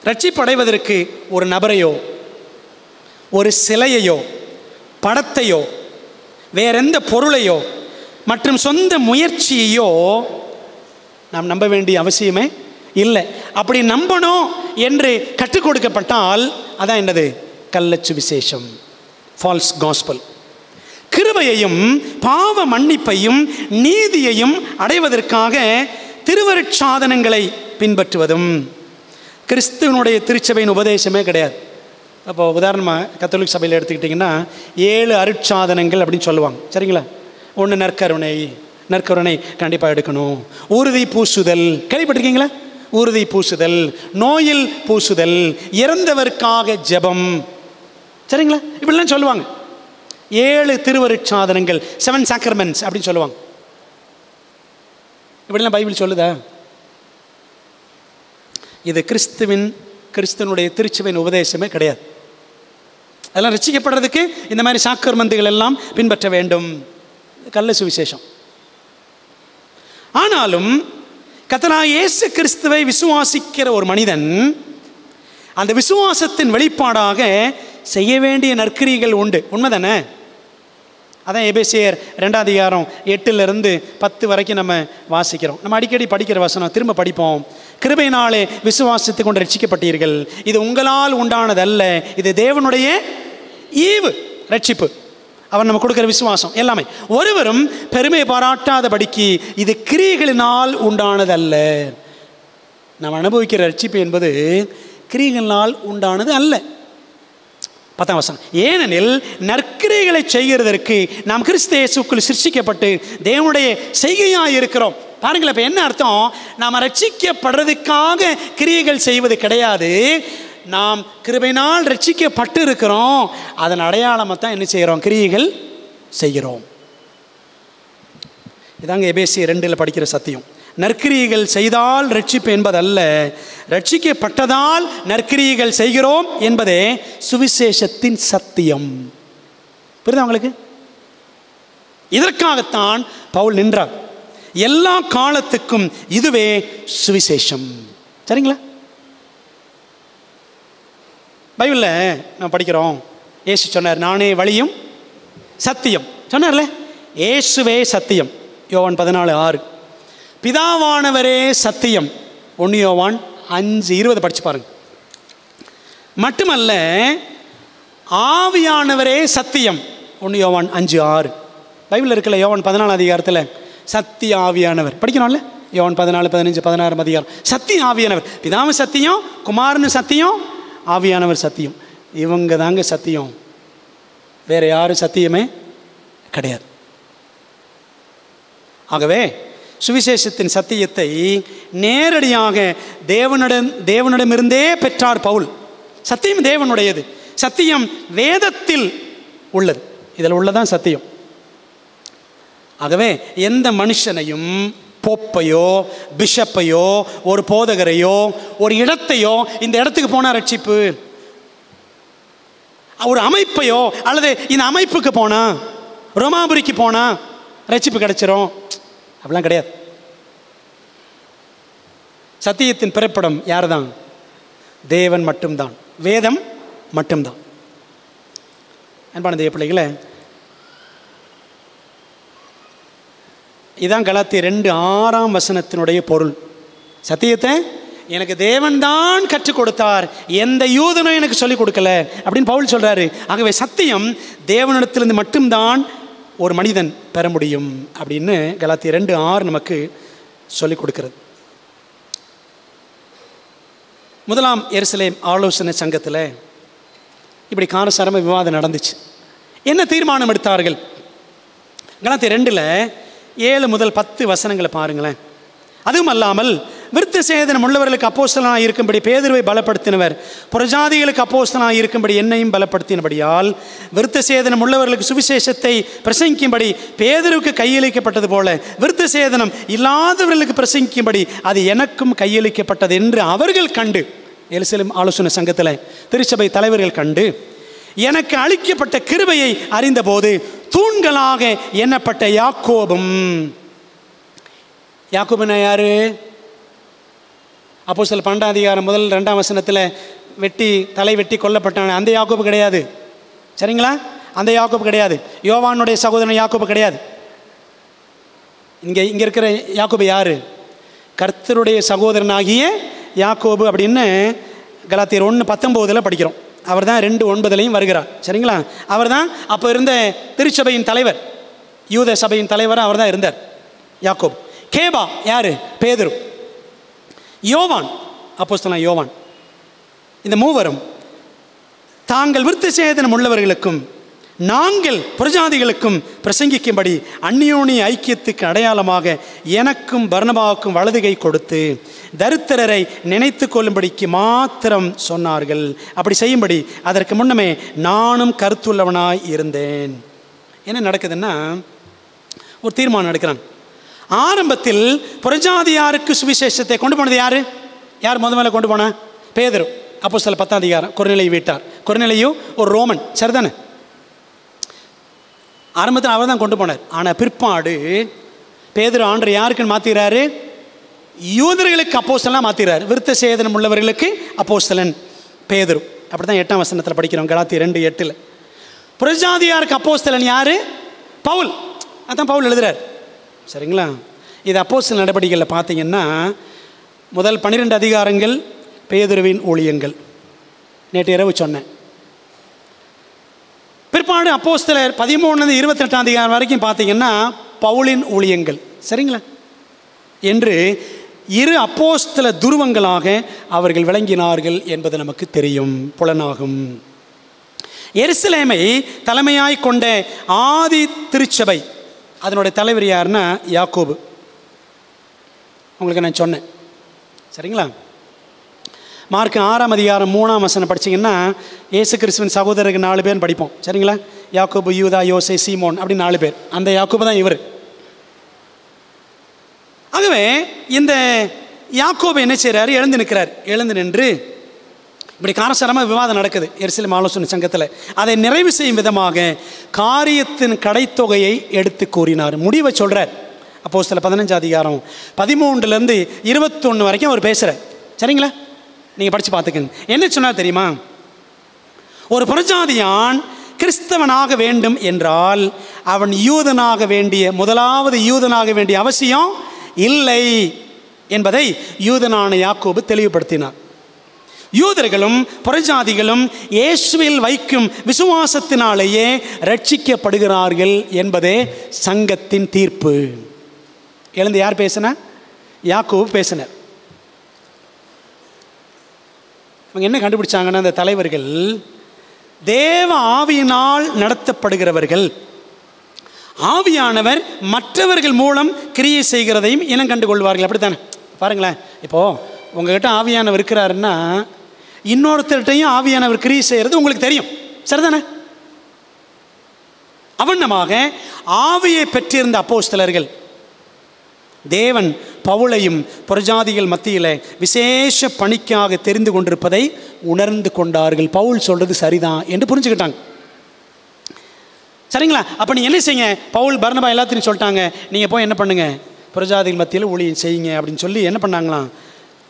ரட்சிப்பு அடைவதற்கு ஒரு நபரையோ, ஒரு சிலையையோ, படத்தையோ, வேறெந்த பொருளையோ மற்றும் சொந்த முயற்சியையோ நாம் நம்ப வேண்டிய அவசியமே இல்லை. அப்படி நம்பணும் என்று கற்றுக் கொடுக்கப்பட்டால் அதான் என்னது? கள்ளச் சுவிசேஷம், ஃபால்ஸ் காஸ்பல். கிருபையையும் பாவ மன்னிப்பையும் நீதியையும் அடைவதற்காக திருவருட்சாதனங்களை பின்பற்றுவதும் கிறிஸ்துவனுடைய திருச்சபையின் உபதேசமே கிடையாது. அப்போ உதாரணமாக கத்தோலிக் சபையில் எடுத்துக்கிட்டிங்கன்னா 7 அருட்சாதனங்கள் அப்படின்னு சொல்லுவாங்க. சரிங்களா? 1 நற்கருணை கண்டிப்பாக எடுக்கணும். ஊறுதி பூசுதல், கேள்விப்பட்டிருக்கீங்களா? ஊறுதி பூசுதல், நோயில் பூசுதல், இறந்தவர்க்காக ஜெபம். சரிங்களா? இப்படிலாம் சொல்லுவாங்க. 7 திருவருட்சாதனங்கள், 7 சாக்ரமெண்ட்ஸ் அப்படின்னு சொல்லுவாங்க. இப்படிலாம் பைபிள் சொல்லுதா? இது கிறிஸ்துவனுடைய திருச்சபையின் உபதேசமே கிடையாது. அதெல்லாம் ரட்சிக்கப்படுறதுக்கு இந்த மாதிரி சாக்கர்மந்துகள் எல்லாம் பின்பற்ற வேண்டும். கள்ள சுவிசேஷம். ஆனாலும் கர்த்தராகிய இயேசு கிறிஸ்துவை விசுவாசிக்கிற ஒரு மனிதன் அந்த விசுவாசத்தின் வெளிப்பாடாக செய்ய வேண்டிய நற்கிரியைகள் உண்டு. உண்மைதானே? அதான் எபேசியர் 2 அதிகாரம் 8 10 வரைக்கும் நம்ம வாசிக்கிறோம். நம்ம அடிக்கடி படிக்கிற வசனம், திரும்ப படிப்போம். கிருபையினாலே விசுவாசத்தை கொண்டு ரட்சிக்கப்பட்டீர்கள், இது உங்களால் உண்டானதல்ல, இது தேவனுடைய ஈவு. ரட்சிப்பு அவர் நம்ம கொடுக்குற விசுவாசம் எல்லாமே. ஒருவரும் பெருமை பாராட்டாதபடிக்கு இது கிரியைகளினால் உண்டானதல்ல. நாம் அனுபவிக்கிற ரட்சிப்பு என்பது கிரியைகளினால் உண்டானது அல்ல. 10ஆம் வசனம், ஏனெனில் நற்கிரியைகளை செய்கிறதற்கு நாம் கிறிஸ்து இயேசுக்குள் சிருஷ்டிக்கப்பட்டு தேவனுடைய செய்கையாக இருக்கிறோம். பாருங்களேன், இப்போ என்ன அர்த்தம்? நாம் ரட்சிக்கப்படுறதுக்காக கிரியைகள் செய்வது கிடையாது. நாம் கிருபையினால் ரட்சிக்கப்பட்டு இருக்கிறோம். அதன் அடையாளமாக தான் என்ன செய்கிறோம்? கிரியைகள் செய்கிறோம். இதாங்க எபேசியர் 2 படிக்கிற சத்தியம். நற்கிரியைகள் செய்தால் ரட்சிப்பு என்பதல்ல, ரட்சிக்கப்பட்டதால் நற்கிரியைகள் செய்கிறோம் என்பதே சுவிசேஷத்தின் சத்தியம். புரியுதா உங்களுக்கு? இதற்காகத்தான் பவுல் நின்றார். எல்லா காலத்துக்கும் இதுவே சுவிசேஷம். சரிங்களா? பைபிளில் நான் படிக்கிறோம், இயேசு சொன்னார், நானே வழியும் சத்தியம் சொன்னார்ல. இயேசுவே சத்தியம், யோவான் 14:6. பிதாவானவரே சத்தியம், 1 யோவான் 5:20 படிச்சு பாருங்க. மட்டுமல்ல, ஆவியானவரே சத்தியம், 1 யோவான் 5:6. பைபிளில் இருக்கல, யோவான் 14 அதிகாரத்தில் சத்திய ஆவியானவர். படிக்கணும்ல, யோவான் 14, 15, 16 அதிகாரம். சத்திய ஆவியானவர். பிதாவும் சத்தியம், குமாரனும் சத்தியம், ஆவியானவர் சத்தியம். இவங்க தாங்க சத்தியம். வேற யாரும் சத்தியமே கிடையாது. ஆகவே சுவிசேஷத்தின் சத்தியத்தை நேரடியாக தேவனிடமிருந்தே பெற்றார் பவுல். சத்தியம் தேவனுடையது. சத்தியம் வேதத்தில் உள்ளது. இதில் உள்ளதான் சத்தியம். ஆகவே எந்த மனுஷனையும், போப்பையோ பிஷப்பையோ ஒரு போதகரையோ ஒரு இடத்தையோ, இந்த இடத்துக்கு போனால் ரட்சிப்பு, ஒரு அமைப்பையோ அல்லது இந்த அமைப்புக்கு போனா, ரோமாபுரிக்கு போனா ரட்சிப்பு கிடைச்சிரும், அப்படிலாம் கிடையாது. சத்தியத்தின் பிறப்பிடம் யார் தான்? தேவன் மட்டும்தான், வேதம் மட்டும்தான். அன்பான தேவ பிள்ளைகளே, இதான் கலாத்தியர் 2:6 பொருள். சத்தியத்தை எனக்கு தேவன் தான் கற்றுக் கொடுத்தார், எந்த யூதனும் எனக்கு சொல்லிக் கொடுக்கல அப்படின்னு பவுல் சொல்றாரு. ஆகவே சத்தியம் தேவனிடத்திலிருந்து மட்டும்தான் ஒரு மனிதன் பெற முடியும் அப்படின்னு கலாத்தியர் 2:6 நமக்கு சொல்லிக் கொடுக்கிறது. முதலாம் எருசலேம் ஆலோசனை சங்கத்தில் இப்படி காரசாரம விவாதம் நடந்துச்சு. என்ன தீர்மானம் எடுத்தார்கள்? கலாத்தியர் 2:7 முதல் 10 வசனங்களை பாருங்களேன். அதுவும் அல்லாமல் விருத்த சேதனம் உள்ளவர்களுக்கு அப்போஸ்தலனாக இருக்கும்படி பேதுருவை பலப்படுத்தினவர், புறஜாதிகளுக்கு அப்போஸ்தலனாக இருக்கும்படி என்னையும் பலப்படுத்தினபடியால் விருத்த சேதனம் உள்ளவர்களுக்கு சுவிசேஷத்தை பிரசங்கிக்கும்படி பேதுருவுக்கு கையளிக்கப்பட்டது போல விருத்த சேதனம் இல்லாதவர்களுக்கு பிரசங்கிக்கும்படி அது எனக்கும் கையளிக்கப்பட்டது என்று அவர்கள் கண்டு, எருசலேம் ஆலோசனை சங்கத்தில் திருச்சபை தலைவர்கள் கண்டு, எனக்கு அளிக்கப்பட்ட கிருபையை அறிந்தபோது தூண்களாக எண்ணப்பட்ட யாக்கோபும். யாக்கோபுனா யாரு? அப்போஸ்தலர் 12 அதிகாரம் 1-2 வசனத்தில் தலை வெட்டி கொல்லப்பட்டான அந்த யாக்கோபு கிடையாது. சரிங்களா? அந்த யாக்கோபு கிடையாது. யோவானுடைய சகோதரன் யாக்கோபு கிடையாது. இங்கே இருக்கிற யாக்கோபு யாரு? கர்த்தருடைய சகோதரனாகிய யாக்கோபு அப்படின்னு கலாத்தியர் 1:19 படிக்கிறோம். அவர் தான் 2:9 வருகிறார். சரிங்களா? அவர் தான் அப்போ இருந்த திருச்சபையின் தலைவர், யூத சபையின் தலைவர் அவர் தான் இருந்தார், யாக்கோபு. கேபா யாரு? பேதுரு. யோவான், அப்போஸ்தலன் யோவான். இந்த மூவரும் தாங்கள் விருத்த சேதனம் உள்ளவர்களுக்கும் நாங்கள் புறஜாதிகளுக்கும் பிரசங்கிக்கும்படி அந்நியோனிய ஐக்கியத்துக்கு அடையாளமாக எனக்கும் பர்னபாவுக்கும் வலதுகை கொடுத்து தரித்திரரை நினைத்து கொள்ளும்படிக்கு மாத்திரம் சொன்னார்கள். அப்படி செய்யும்படி அதற்கு முன்னமே நானும் கருத்துள்ளவனாய் இருந்தேன். என்ன நடக்குதுன்னா, ஒரு தீர்மானம் எடுக்கிறான். ஆரம்பத்தில் புறஜாதியாருக்கு சுவிசேஷத்தை கொண்டு போனது யாரு? யார் முதல்ல கொண்டு போனா? பேதுரு. அப்போஸ்தலர் 10 அதிகாரம் கொர்நேலியு வீட்டார். கொர்நேலியு ஒரு ரோமன், சரிதானே? ஆரம்பத்தில் அவர் தான் கொண்டு போனார். ஆனால் பிற்பாடு பேதுரு ஆண்டவர் யாருக்குன்னு மாற்றிறாரு? யூதர்களுக்கு அப்போஸ்தலனாக மாற்றிறாரு. விருத்த சேதனம் உள்ளவர்களுக்கு அப்போஸ்தலன் பேதுரு. அப்படி தான் 8ஆம் வசனத்தில் படிக்கிறோம், கலாத்தியர் 2:8. புறஜாதியாருக்கு அப்போஸ்தலன் யாரு? பவுல். அதான் பவுல் எழுதுறார். சரிங்களா? இது அப்போஸ்தலர் நடவடிக்கைகளில் பார்த்தீங்கன்னா முதல் 12 அதிகாரங்கள் பேதுருவின் ஊழியங்கள், நேற்று இரவு சொன்னேன். பிற்பாடு அப்போஸ்தலர் 13-28 அதிகாரம் வரைக்கும் பார்த்தீங்கன்னா பவுலின் ஊழியங்கள். சரிங்களா? என்று இரு அப்போஸ்தல துருவங்களாக அவர்கள் விளங்கினார்கள் என்பது நமக்கு தெரியும், புலனாகும். எருசலேமை தலைமையாய் கொண்ட ஆதி திருச்சபை, அதனுடைய தலைவர் யாருன்னா யாக்கோபு. உங்களுக்கு நான் சொன்னேன். சரிங்களா? மார்க் 6ஆம் அதிகாரம் 3ஆம் வசனம் படிச்சிங்கன்னா இயேசு கிறிஸ்துவின் சகோதரருக்கு 4 பேர் படிப்போம். சரிங்களா? யாக்கோபு, யூதா, யோசே, சீமோன் அப்படி 4 பேர். அந்த யாக்கோபு தான் இவர். ஆகவே இந்த யாக்கோபு என்ன செய்கிறாரு? எழுந்து நிற்கிறார். எழுந்து நின்று இப்படி காரசாரமாக விவாதம் நடக்குது எருசலேம் ஆலோசனை சங்கத்தில். அதை நிறைவு செய்யும் விதமாக காரியத்தின் கடைத்தொகையை எடுத்து கூறினார். முடிவை சொல்கிறார். அப்போஸ்தலர் 15 அதிகாரம் 13-21 வரைக்கும் அவர் பேசுகிறார். சரிங்களா? நீங்கள் படித்து பார்த்துக்கங்க. என்ன சொன்னார் தெரியுமா? ஒரு புறஜாதியான் கிறிஸ்தவனாக வேண்டும் என்றால் அவன் முதலாவது யூதனாக வேண்டிய அவசியம் இல்லை என்பதை யூதனான யாக்கோபு தெளிவுபடுத்தினார். யூதர்களும் புறஜாதிகளும் இயேசுவில் வைக்கும் விசுவாசத்தினாலேயே ரட்சிக்கப்படுகிறார்கள் என்பதே சங்கத்தின் தீர்ப்பு. எழுந்து யார் பேசினா? யாக்கோபு பேசினார். அவங்க என்ன கண்டுபிடிச்சாங்கன்னா, அந்த தலைவர்கள் தேவ ஆவியினால் நடத்தப்படுகிறவர்கள், ஆவியானவர் மற்றவர்கள் மூலம் கிரியை செய்கிறதையும் இனம் கண்டு கொள்வார்கள். அப்படித்தானே? பாருங்களேன், இப்போது உங்ககிட்ட ஆவியானவர் இருக்கிறாருன்னா இன்னொருத்தர்கிட்டையும் ஆவியானவர் கிரியை செய்கிறது உங்களுக்கு தெரியும், சரிதானே? அவனமாக ஆவியை பெற்றிருந்த அப்போஸ்தலர்கள் தேவன் பவுலையும் புறஜாதிகள் மத்தியில் விசேஷ பணிக்காக தெரிந்து கொண்டிருப்பதை உணர்ந்து கொண்டார்கள். பவுல் சொல்கிறது சரிதான் என்று புரிஞ்சுக்கிட்டாங்க. சரிங்களா? அப்போ நீங்கள் என்ன செய்யுங்க, பவுல் பர்னபா எல்லாத்தையும் சொல்லிட்டாங்க, நீங்கள் போய் என்ன பண்ணுங்க, புறஜாதிகள் மத்தியில் ஊழியம் செய்யுங்க அப்படின்னு சொல்லி என்ன பண்ணாங்களாம்,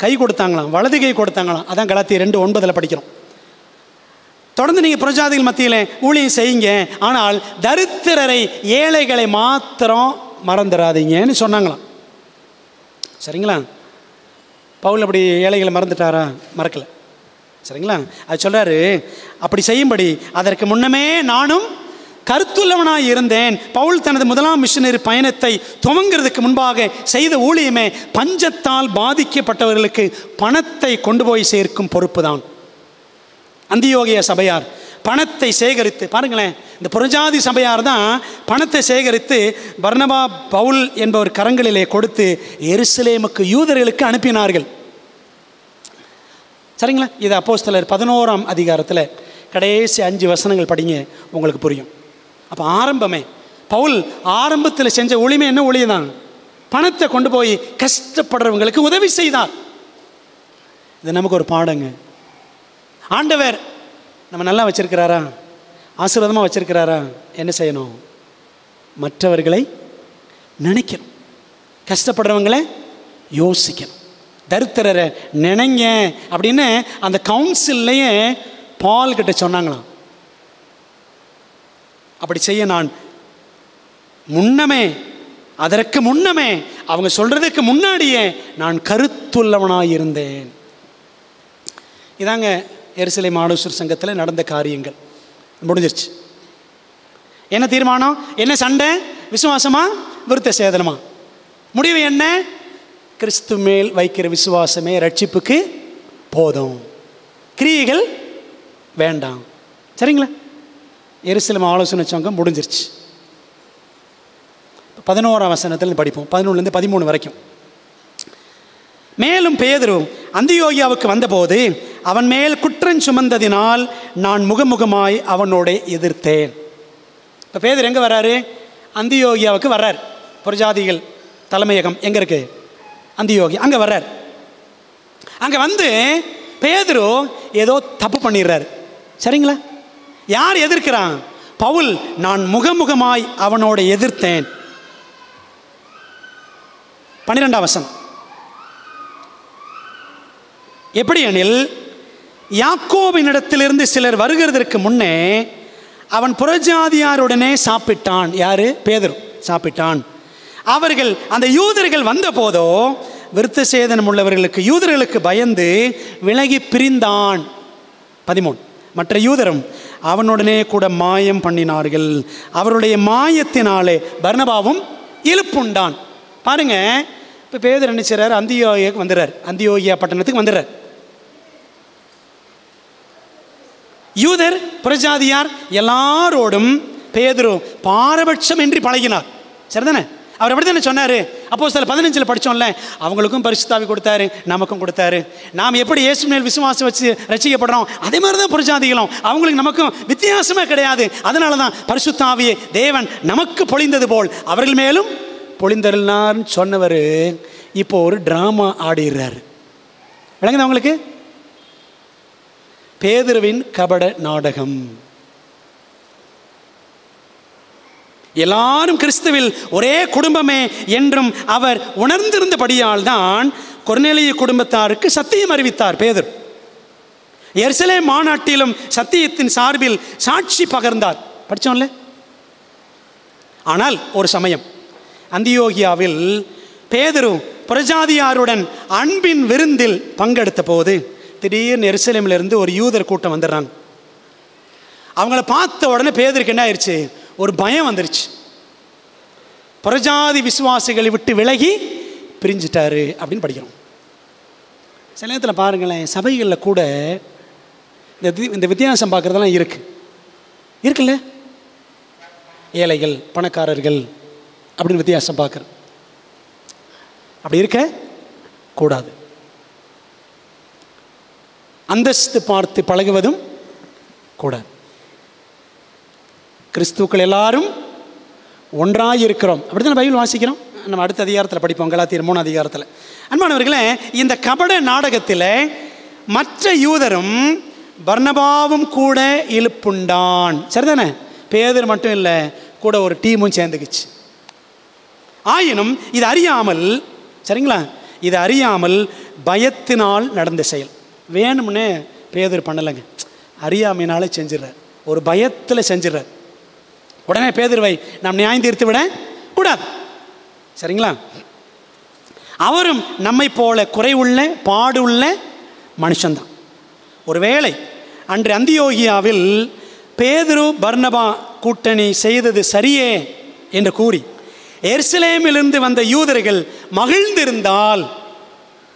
கை கொடுத்தாங்களாம், வலது கை கொடுத்தாங்களாம். அதான் கலாத்தியர் 2:9 படிக்கிறோம். தொடர்ந்து நீங்கள் புறஜாதிகள் மத்தியில் ஊழியம் செய்யுங்க, ஆனால் தரித்திரரை ஏழைகளை மாத்திரம் மறந்துடாதீங்கன்னு சொன்னாங்களாம். சரிங்களா? பவுல் அப்படி ஏழைகளை மறந்துட்டாரா? மறக்கலை. சரிங்களா? அது சொல்கிறாரு, அப்படி செய்யும்படி அதற்கு முன்னமே நானும் கருத்துள்ளவனாக இருந்தேன். பவுல் தனது முதலாம் மிஷனரி பயணத்தை துவங்கிறதுக்கு முன்பாக செய்த ஊழியமே பஞ்சத்தால் பாதிக்கப்பட்டவர்களுக்கு பணத்தை கொண்டு போய் சேர்க்கும் பொறுப்பு தான். அந்தியோகிய சபையார் பணத்தை சேகரித்து, பாருங்களேன், இந்த புறஜாதி சபையார் தான் பணத்தை சேகரித்து பர்னபா பவுல் என்பவர் கரங்களிலே கொடுத்து எருசலேமுக்கு யூதர்களுக்கு அனுப்பினார்கள். சரிங்களா? இது அப்போஸ்தலர் 11ஆம் அதிகாரத்தில் கடைசி 5 வசனங்கள் படிங்க, உங்களுக்கு புரியும். அப்போ ஆரம்பமே பவுல் ஆரம்பத்தில் செஞ்ச ஊழியமே என்ன ஊழியம் தான்? பணத்தை கொண்டு போய் கஷ்டப்படுறவங்களுக்கு உதவி செய்தார். இது நமக்கு ஒரு பாடங்க. ஆண்டவர் நம்ம நல்லா வச்சிருக்கிறாரா, ஆசீர்வாதமாக வச்சிருக்கிறாரா, என்ன செய்யணும்? மற்றவர்களை நினைக்கணும், கஷ்டப்படுறவங்களை யோசிக்கணும், தரித்திரரை நினைங்க அப்படின்னு அந்த கவுன்சில்லையே பால் கிட்ட சொன்னாங்களாம். அப்படி செய்ய நான் முன்னமே, அதற்கு முன்னமே, அவங்க சொல்றதுக்கு முன்னாடியே நான் கருத்துள்ளவனாக இருந்தேன். இதாங்க எருசலேம் ஆலோசகர் சங்கத்தில் நடந்த காரியங்கள். முடிஞ்சிருச்சு. என்ன தீர்மானம், என்ன சண்டை? விசுவாசமா விருத்த சேதனமா? முடிவு என்ன? கிறிஸ்து மேல் வைக்கிற விசுவாசமே ரட்சிப்புக்கு போதும், கிரியைகள் வேண்டாம். சரிங்களா? எருசலேம் ஆலோசனை சங்கம் முடிஞ்சிருச்சு. 11ஆம் வசனத்தில் படிப்போம், 11லேருந்து 13 வரைக்கும். மேலும் பேதுரு அந்தியோகியாவுக்கு வந்தபோது அவன் மேல் குற்றம் சுமந்ததினால் நான் முகமுகமாய் அவனோட எதிர்த்தேன். இப்போ பேதுரு எங்கே வர்றாரு? அந்தியோகியாவுக்கு வர்றார். புறஜாதிகள் தலைமையகம் எங்கே இருக்கு? அந்தியோகி. அங்கே வர்றார். அங்கே வந்து பேதுரு ஏதோ தப்பு பண்ணிடுறாரு. சரிங்களா? யார் எதிர்க்கிறான்? பவுல் நான் முகமுகமாய் அவனோட எதிர்த்தேன். 12ஆம் வசனம். எப்படி எனில், யாக்கோபினிடத்திலிருந்து சிலர் வருகிறதற்கு முன்னே அவன் புறஜாதியாருடனே சாப்பிட்டான். யாரு? பேதுரு சாப்பிட்டான். அவர்கள், அந்த யூதர்கள் வந்த போதோ விருத்த சேதனம் உள்ளவர்களுக்கு, யூதர்களுக்கு பயந்து விலகி பிரிந்தான். 13. மற்ற யூதரும் அவனுடனே கூட மாயம் பண்ணினார்கள். அவருடைய மாயத்தினாலே பர்னபாவும் இழுப்புண்டான். பாருங்க, இப்போ பேதுரு என்ன செய்றாரு? அந்தியோகியாவுக்கு வந்துடுறார். அந்தியோகியா பட்டணத்துக்கு வந்துடுறார். யூதர் புறஜாதியார் எல்லாரோடும் பேதுரு பாரபட்சம் இன்றி பழகினார். சரிதானே? அவர் எப்படி தானே சொன்னார்? அப்போஸ்தலர் 15 படித்தோம்ல, அவங்களுக்கும் பரிசுத்த ஆவி கொடுத்தாரு, நமக்கும் கொடுத்தாரு. நாம் எப்படி இயேசு மேல் விசுவாசம் வச்சு ரட்சிக்கப்படுறோம், அதே மாதிரி தான் புறஜாதிகளும். அவங்களுக்கு நமக்கும் வித்தியாசமே கிடையாது. அதனால தான் பரிசுத்த ஆவியை தேவன் நமக்கு பொழிந்தது போல் அவர்கள் மேலும் பொழிந்தருளினார்னு சொன்னவர் இப்போ ஒரு டிராமா ஆடிடுறாரு. விளங்குதா அவங்களுக்கு? பேதுருவின் கபட நாடகம். எல்லாரும் கிறிஸ்துவில் ஒரே குடும்பமே என்றும் அவர் உணர்ந்திருந்தபடியால் தான் கொர்நேலிய குடும்பத்தாருக்கு சத்தியம் அறிவித்தார் பேதுரு. எருசலேம் மாநாட்டிலும் சத்தியத்தின் சார்பில் சாட்சி பகர்ந்தார். படித்தோம்ல? ஆனால் ஒரு சமயம் அந்தியோகியாவில் பேதுரு புறஜாதியாருடன் அன்பின் விருந்தில் பங்கெடுத்த போது திடீர்னு எருசலேமிலிருந்து ஒரு யூதர் கூட்டம் வந்துடுறாங்க. அவங்கள பார்த்த உடனே பேதுருக்கு என்ன ஆயிடுச்சு? ஒரு பயம் வந்துருச்சு. புறஜாதி விசுவாசிகளை விட்டு விலகி பிரிஞ்சிட்டாரு அப்படின்னு படிக்கிறோம். சில நேரத்தில் பாருங்களேன், சபைகளில் கூட இந்த வித்தியாசம் பார்க்குறதெல்லாம் இருக்குல்ல. ஏழைகள் பணக்காரர்கள் அப்படின்னு வித்தியாசம் பார்க்குறது அப்படி இருக்க கூடாது. அந்தஸ்து பார்த்து பழகுவதும் கூடாது. கிறிஸ்துக்கள் எல்லாரும் ஒன்றாக இருக்கிறோம் அப்படிதான் பைபிள் வாசிக்கிறோம். நம்ம அடுத்த அதிகாரத்தில் படிப்போம், கலாத்தியர் 3 அதிகாரத்தில். அன்பானவர்களே, இந்த கபட நாடகத்தில் மற்ற யூதரும் பர்னபாவும் கூட இழுப்புண்டான். சரிதானே? பேதுரு மட்டும் இல்லை, கூட ஒரு டீமும் சேர்ந்துக்குச்சு. ஆயினும் இது அறியாமல், சரிங்களா, இது அறியாமல் பயத்தினால் நடந்த செயல். வேணும்னே பேதுரு பண்ணலைங்க, அறியாமையினால செஞ்சிடறார், ஒரு பயத்தில் செஞ்சிடறார். உடனே பேதுருவை நாம் நியாயம் தீர்த்து விட கூடாது. சரிங்களா? அவரும் நம்மை போல குறைவுள்ள பாடுள்ள மனுஷன்தான். ஒருவேளை அன்று அந்தியோகியாவில் பேதுரு பர்னபா கூட்டணி செய்தது சரியே என்று கூறி எருசலேமிலிருந்து வந்த யூதர்கள் மகிழ்ந்திருந்தால்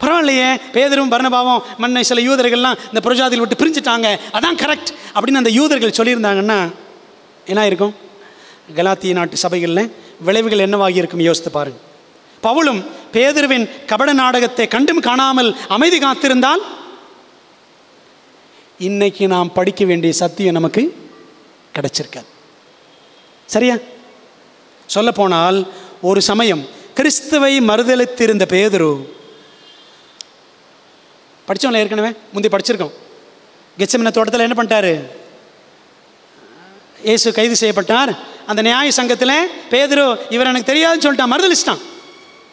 பரவாயில்லையே, பேதுரும் பர்னபாவும் மன்ன சில யூதர்கள்லாம் இந்த புறஜாதியில் விட்டு பிரிஞ்சுட்டாங்க, அதான் கரெக்ட் அப்படின்னு அந்த யூதர்கள் சொல்லியிருந்தாங்கன்னா என்ன இருக்கும்? கலாத்திய நாட்டு சபைகளில் விளைவுகள் என்னவாகி இருக்கும் யோசித்து பாருங்கள். பவுலும் பேதுருவின் கபட நாடகத்தை கண்டும் காணாமல் அமைதி காத்திருந்தால் இன்னைக்கு நாம் படிக்க வேண்டிய சத்தியம் நமக்கு கிடைச்சிருக்காது. சரியா? சொல்ல போனால் ஒரு சமயம் கிறிஸ்துவை மறுதலித்திருந்த பேதுரு, படித்தோம்ல ஏற்கனவே, முந்தி படிச்சிருக்கோம், கெத்செமனே தோட்டத்தில் என்ன பண்ணிட்டாரு? இயேசு கைது செய்யப்பட்டார். அந்த நியாய சங்கத்தில் பேதுரு இவர் எனக்கு தெரியாதுன்னு சொல்லிட்டான், மறுதலிச்சிட்டான்,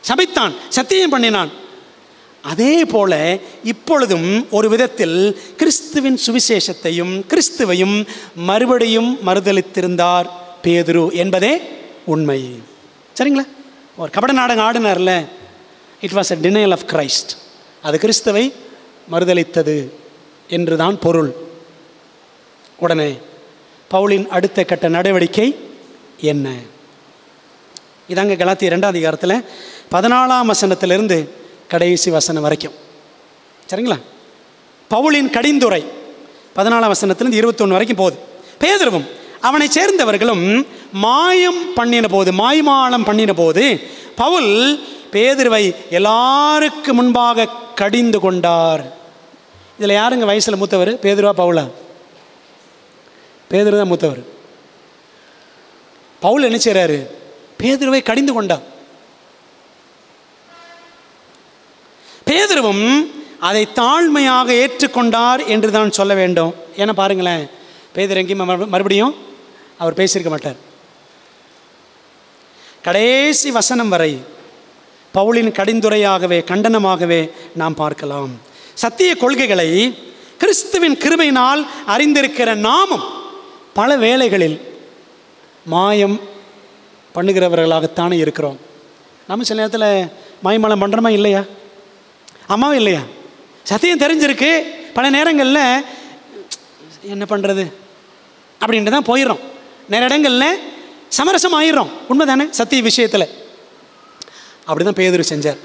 சபித்தான், சத்தியம் பண்ணினான். அதே போல இப்பொழுதும் ஒரு விதத்தில் கிறிஸ்துவின் சுவிசேஷத்தையும் கிறிஸ்துவையும் மறுபடியும் மறுதலித்திருந்தார் பேதுரு என்பதே உண்மை. சரிங்களா? ஒரு கபட நாடகம் ஆடினார்ல, it was a denial of Christ. அது கிறிஸ்துவை மறுதலித்தது என்றுதான் பொருள். உடனே பவுலின் அடுத்த கட்ட நடவடிக்கை என்ன? இதாங்க கலாத்தியர் 2 அதிகாரத்தில் 14ஆம் வசனத்திலிருந்து கடைசி வசனம் வரைக்கும். சரிங்களா? பவுலின் கடிந்துரை 14ஆம் வசனத்திலிருந்து 21 வரைக்கும் போகுது. பேதுருவும் அவனை சேர்ந்தவர்களும் மாய்மாலம் பண்ணின போது பவுல் பேதுருவை எல்லாருக்கு முன்பாக கடிந்து கொண்டார். இதில் யாருங்க வயசில் மூத்தவர்? பேதுருவா பவுலா? பேதுரு தான் மூத்தவர். பவுல் என்ன செய்கிறாரு? பேதுருவை கடிந்து கொண்டார். பேதுருவும் அதை தாழ்மையாக ஏற்றுக்கொண்டார் என்று தான் சொல்ல வேண்டும். ஏன்னா பாருங்களேன், பேதுரு எங்கேயும் மறுபடியும் அவர் பேசியிருக்க மாட்டார். கடைசி வசனம் வரை பவுலின் கடிந்துரையாகவே கண்டனமாகவே நாம் பார்க்கலாம். சத்திய கொள்கைகளை கிறிஸ்துவின் கிருபையினால் அறிந்திருக்கிற நாமும் பல வேளைகளில் மாயம் பண்ணுகிறவர்களாகத்தானே இருக்கிறோம். நம்ம சில நேரத்தில் மாயமாலம் பண்ணுறோமா இல்லையா? அம்மாவும் இல்லையா? சத்தியம் தெரிஞ்சிருக்கு, பல நேரங்களில் என்ன பண்ணுறது அப்படின்ட்டு தான் போயிடுறோம். நிறைய இடங்களில் சமரசம் ஆயிடுறோம். உண்மை தானே? சத்திய விஷயத்தில் அப்படி தான் பேதுரு செஞ்சார்,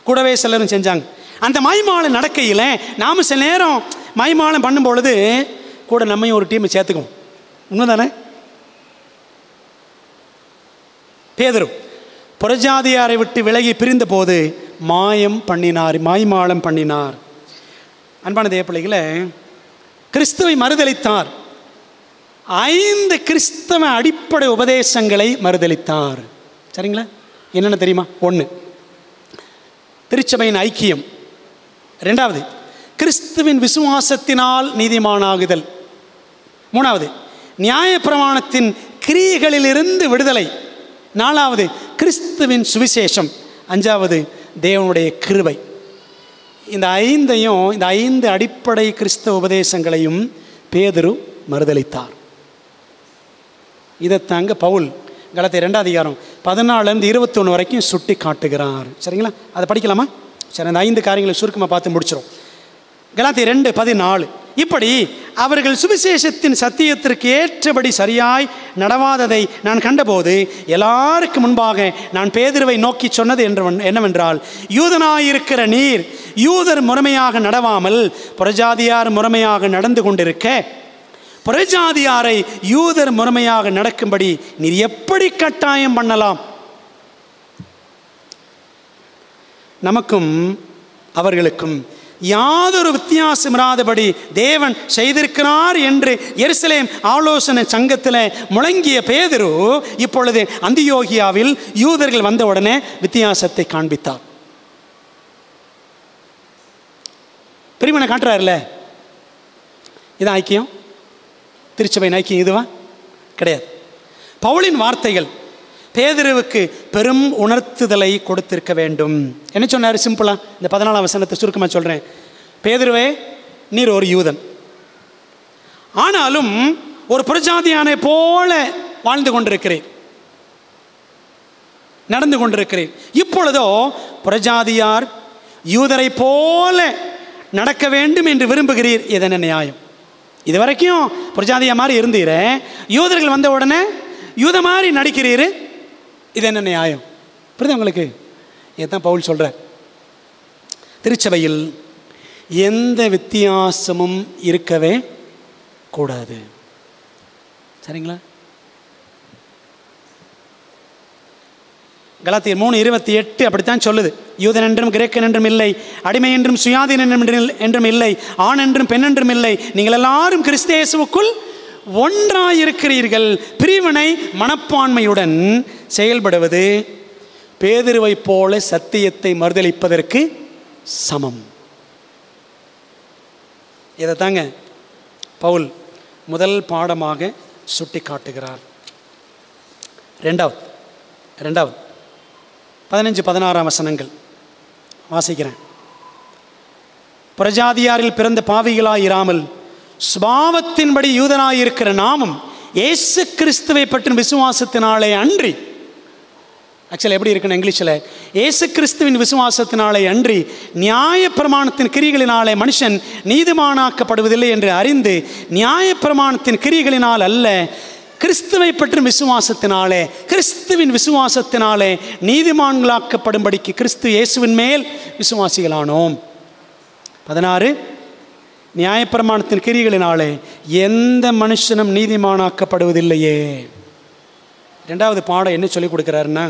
கூடவே சிலரும் செஞ்சாங்க. அந்த மாய்மாலம் நடக்கையில் நாம் சில நேரம் மாய்மாலம் பண்ணும் பொழுது கூட நம்மையும் ஒரு டீமை சேர்த்துக்குவோம். உண்மை தானே? பேதுரு புறஜாதியாரை விட்டு விலகி பிரிந்த போது மாய்மாலம் பண்ணினார். அன்பான தேவ பிள்ளைகளை, கிறிஸ்துவை மறுதலித்தார். 5 கிறிஸ்தவ அடிப்படை உபதேசங்களை மறுதலித்தார். சரிங்களா? என்னென்ன தெரியுமா? 1, திருச்சபையின் ஐக்கியம். 2வது, கிறிஸ்துவின் விசுவாசத்தினால் நீதிமானாகுதல். 3வது, நியாயப்பிரமாணத்தின் கிரியைகளிலிருந்து விடுதலை. 4வது, கிறிஸ்துவின் சுவிசேஷம். 5வது, தேவனுடைய கிருபை. இந்த 5 அடிப்படை கிறிஸ்தவ உபதேசங்களையும் பேதுரு மறுதலித்தார். இதைத்தாங்க பவுல் கலாத்தியர் 2 அதிகாரம் 14 21 வரைக்கும் சுட்டி காட்டுகிறார். சரிங்களா? அதை படிக்கலாமா? சரி, அந்த 5 காரியங்களை சுருக்கமாக பார்த்து முடிச்சிடும். கலாத்தியர் 2:14, இப்படி அவர்கள் சுவிசேஷத்தின் சத்தியத்திற்கு ஏற்றபடி சரியாய் நடவாததை நான் கண்டபோது எல்லாருக்கு முன்பாக நான் பேதுருவை நோக்கி சொன்னது என்னவென்றால், யூதனாயிருக்கிற நீர் யூதர் முறைமையாக நடவாமல் புறஜாதியார் முறைமையாக நடந்து கொண்டிருக்க, புறஜாதியாரை யூதர் முறைமையாக நடக்கும்படி நீர் எப்படி கட்டாயம் பண்ணலாம்? நமக்கும் அவர்களுக்கும் யாதொரு வித்தியாசமிராதபடி தேவன் செய்திருக்கிறார் என்று எருசலேம் ஆலோசனை சங்கத்தில் முழங்கிய பேதுரு இப்பொழுது அந்தியோகியாவில் யூதர்கள் வந்தவுடனே வித்தியாசத்தை காண்பித்தார். பிரிவினை காட்டுறாருல்ல, இது ஐக்கியம், திருச்சபையின் ஐக்கியம் இதுவா? கிடையாது. பவுலின் வார்த்தைகள் பேதுருவுக்கு பெரும் உணர்த்துதலை கொடுத்திருக்க வேண்டும். என்ன சொன்னார்? சிம்பிளா இந்த 14ஆம் வசனத்தை சுருக்கமாக சொல்கிறேன். பேதுருவே, நீர் ஒரு யூதன், ஆனாலும் ஒரு புறஜாதியானை போல வாழ்ந்து கொண்டிருக்கிறீர், நடந்து கொண்டிருக்கிறீர். இப்பொழுதோ புறஜாதியார் யூதரை போல நடக்க வேண்டும் என்று விரும்புகிறீர். இதென்ன நியாயம்? இது வரைக்கும் புறஜாதியா மாதிரி இருந்தீர, யூதர்கள் வந்த உடனே யூத மாதிரி நடிக்கிறீர். இது என்ன நியாயம்? புரியுது உங்களுக்கு? இதுதான் பவுல் சொல்கிறார். திருச்சபையில் எந்த வித்தியாசமும் இருக்கவே கூடாது. சரிங்களா? கலாத்தியர் 3:28 அப்படித்தான் சொல்லுது. யூதன் என்றும் கிரேக்கன் என்றும் இல்லை, அடிமை என்றும் சுயாதீனன் என்றும் இல்லை, ஆண் என்றும் பெண் என்றும் இல்லை, நீங்கள் எல்லாரும் கிறிஸ்து இயேசுவுக்குள் ஒன்றாயிருக்கிறீர்கள். பிரிவினை மனப்பான்மையுடன் செயல்படுவது பேதுருவை போல சத்தியத்தை மறுதலிப்பதற்கு சமம். இதை தாங்க பவுல் முதல் பாடமாக சுட்டி காட்டுகிறார். ரெண்டாவது 15-16 வசனங்கள் வாசிக்கிறேன். புறஜாதியாரில் பிறந்த பாவிகளாயிராமல் சுபாவத்தின்படி யூதனாயிருக்கிற நாமும் இயேசு கிறிஸ்துவை பற்றும் விசுவாசத்தினாலே அன்றி, ஆக்சுவலி எப்படி இருக்குன்னு இங்கிலீஷில், இயேசு கிறிஸ்துவின் விசுவாசத்தினாலே அன்றி நியாயப்பிரமாணத்தின் கிரியைகளினாலே மனுஷன் நீதிமானாக்கப்படுவதில்லை என்று அறிந்து, நியாயப்பிரமாணத்தின் கிரியைகளினால் அல்ல, கிறிஸ்துவை பற்றும் விசுவாசத்தினாலே, கிறிஸ்துவின் விசுவாசத்தினாலே நீதிமான்களாக்கப்படும்படிக்கு கிறிஸ்து இயேசுவின் மேல் விசுவாசிகளானோம். 16 நியாயப்பிரமாணத்தின் கிரியைகளினாலே எந்த மனுஷனும் நீதிமானாக்கப்படுவதில்லையே. ரெண்டாவது பாடம் என்ன சொல்லிக் கொடுக்கிறாருன்னா,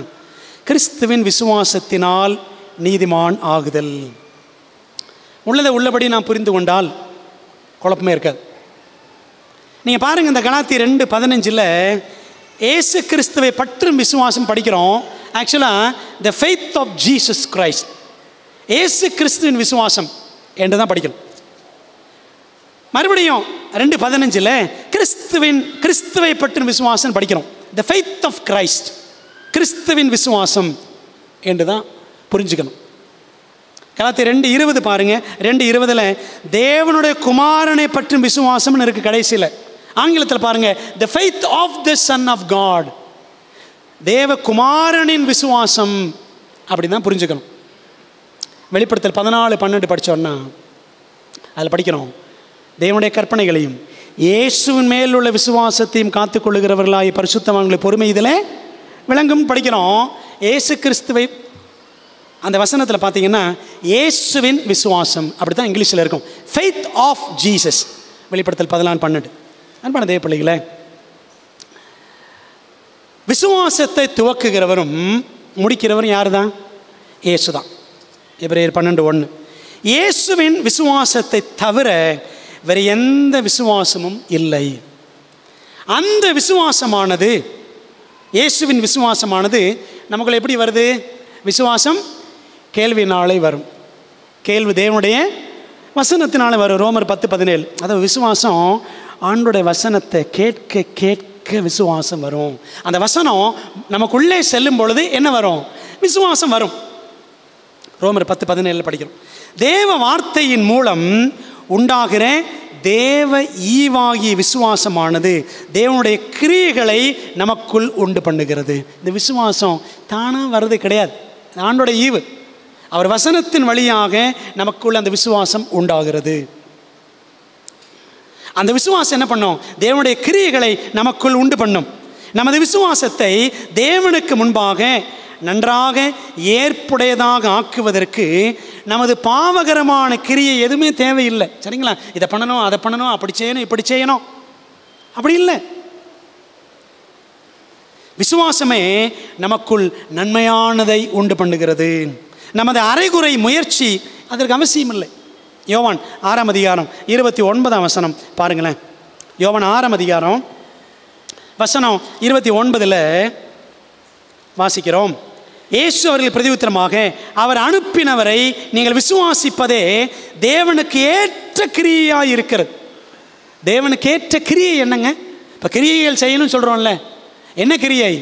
கிறிஸ்துவின் விசுவாசத்தினால் நீதிமான் ஆகுதல். உள்ளதை உள்ளபடி நாம் புரிந்து கொண்டால் குழப்பமே இருக்காது. நீங்கள் பாருங்கள், இந்த கலாத்தியர் 2:15 இயேசு கிறிஸ்துவை பற்றும் விசுவாசம் படிக்கிறோம். ஆக்சுவலாக the faith of Jesus Christ, இயேசு கிறிஸ்துவின் விசுவாசம் என்று தான் படிக்கணும். மறுபடியும் 2:15 கிறிஸ்துவை பற்றும் விசுவாசம் படிக்கிறோம். த ஃபெய்த் ஆஃப் கிரைஸ்ட், கிறிஸ்துவின் விசுவாசம் என்று தான் புரிஞ்சுக்கணும். கலாத்தியர் 2:20 பாருங்க. 2:20 தேவனுடைய குமாரனை பற்றும் விசுவாசம்னு இருக்கு கடைசியில். ஆங்கிலத்தில் பாருங்க, the faith of the son of God, தேவ குமாரனின் விசுவாசம் அப்படி தான் புரிஞ்சுக்கணும். வெளிப்படுத்தல் 14:12 படித்தோன்னா அதில் படிக்கிறோம், தேவனுடைய கற்பனைகளையும் இயேசுவின் மேல் உள்ள விசுவாசத்தையும் காத்துக்கொள்ளுகிறவர்களாய் பரிசுத்தவான்களை பொறுமை இதில் விளங்கும் படிக்கிறோம். இயேசு கிறிஸ்துவை அந்த வசனத்தில் பார்த்தீங்கன்னா இயேசுவின் விசுவாசம் அப்படி தான் இங்கிலீஷில் இருக்கும். ஃபெய்த் ஆஃப் ஜீசஸ், வெளிப்படுத்தல் 14:12. அன்பான தேவ பிள்ளைகளே, விசுவாசத்தை துவக்குகிறவரும் முடிக்கிறவரும் யார் தான்? இயேசு தான். எபிரேயர் 12:1. இயேசுவின் விசுவாசத்தை தவிர வேறு எந்த விசுவாசமும் இல்லை. அந்த விசுவாசமானது, இயேசுவின் விசுவாசமானது நமக்குள்ள எப்படி வருது? விசுவாசம் கேள்வினாலே வரும், கேள்வி தேவனுடைய வசனத்தினாலே வரும். ரோமர் 10:17. அதாவது விசுவாசம் ஆண்டோடைய வசனத்தை கேட்க கேட்க விசுவாசம் வரும். அந்த வசனம் நமக்குள்ளே செல்லும் பொழுது என்ன வரும்? விசுவாசம் வரும். ரோமர் 10:17 படிக்கிறோம். தேவ வார்த்தையின் மூலம் உண்டாகிற தேவ ஈவாகிய விசுவாசமானது தேவனுடைய கிரியைகளை நமக்குள் உண்டு பண்ணுகிறது. இந்த விசுவாசம் தானாக வர்றது கிடையாது, ஆண்டோடைய ஈவு. அவர் வசனத்தின் வழியாக நமக்குள் அந்த விசுவாசம் உண்டாகிறது. அந்த விசுவாசம் என்ன பண்ணும்? தேவனுடைய கிரியைகளை நமக்குள் உண்டு பண்ணும். நமது விசுவாசத்தை தேவனுக்கு முன்பாக நன்றாக ஏற்புடையதாக ஆக்குவதற்கு நமது பாவகரமான கிரியை எதுவுமே தேவையில்லை. சரிங்களா? இதை பண்ணணும், அதை பண்ணணும், அப்படி செய்யணும், இப்படி செய்யணும், அப்படி இல்லை. விசுவாசமே நமக்குள் நன்மையானதை உண்டு பண்ணுகிறது. நமது அரைகுறை முயற்சி அதற்கு அவசியம் இல்லை. யோவான் 6ஆம் அதிகாரம் 29ஆம் வசனம் பாருங்களேன். யோவான் 6ஆம் அதிகாரம் வசனம் 29 வாசிக்கிறோம். இயேசு அவர்கள் பிரதியுத்தரமாக, அவர் அனுப்பினவரை நீங்கள் விசுவாசிப்பதே தேவனுக்கு ஏற்ற கிரியையாக இருக்கிறது. தேவனுக்கு ஏற்ற கிரியை என்னங்க? இப்போ கிரியைகள் செய்யணும்னு சொல்கிறோம்ல, என்ன கிரியை?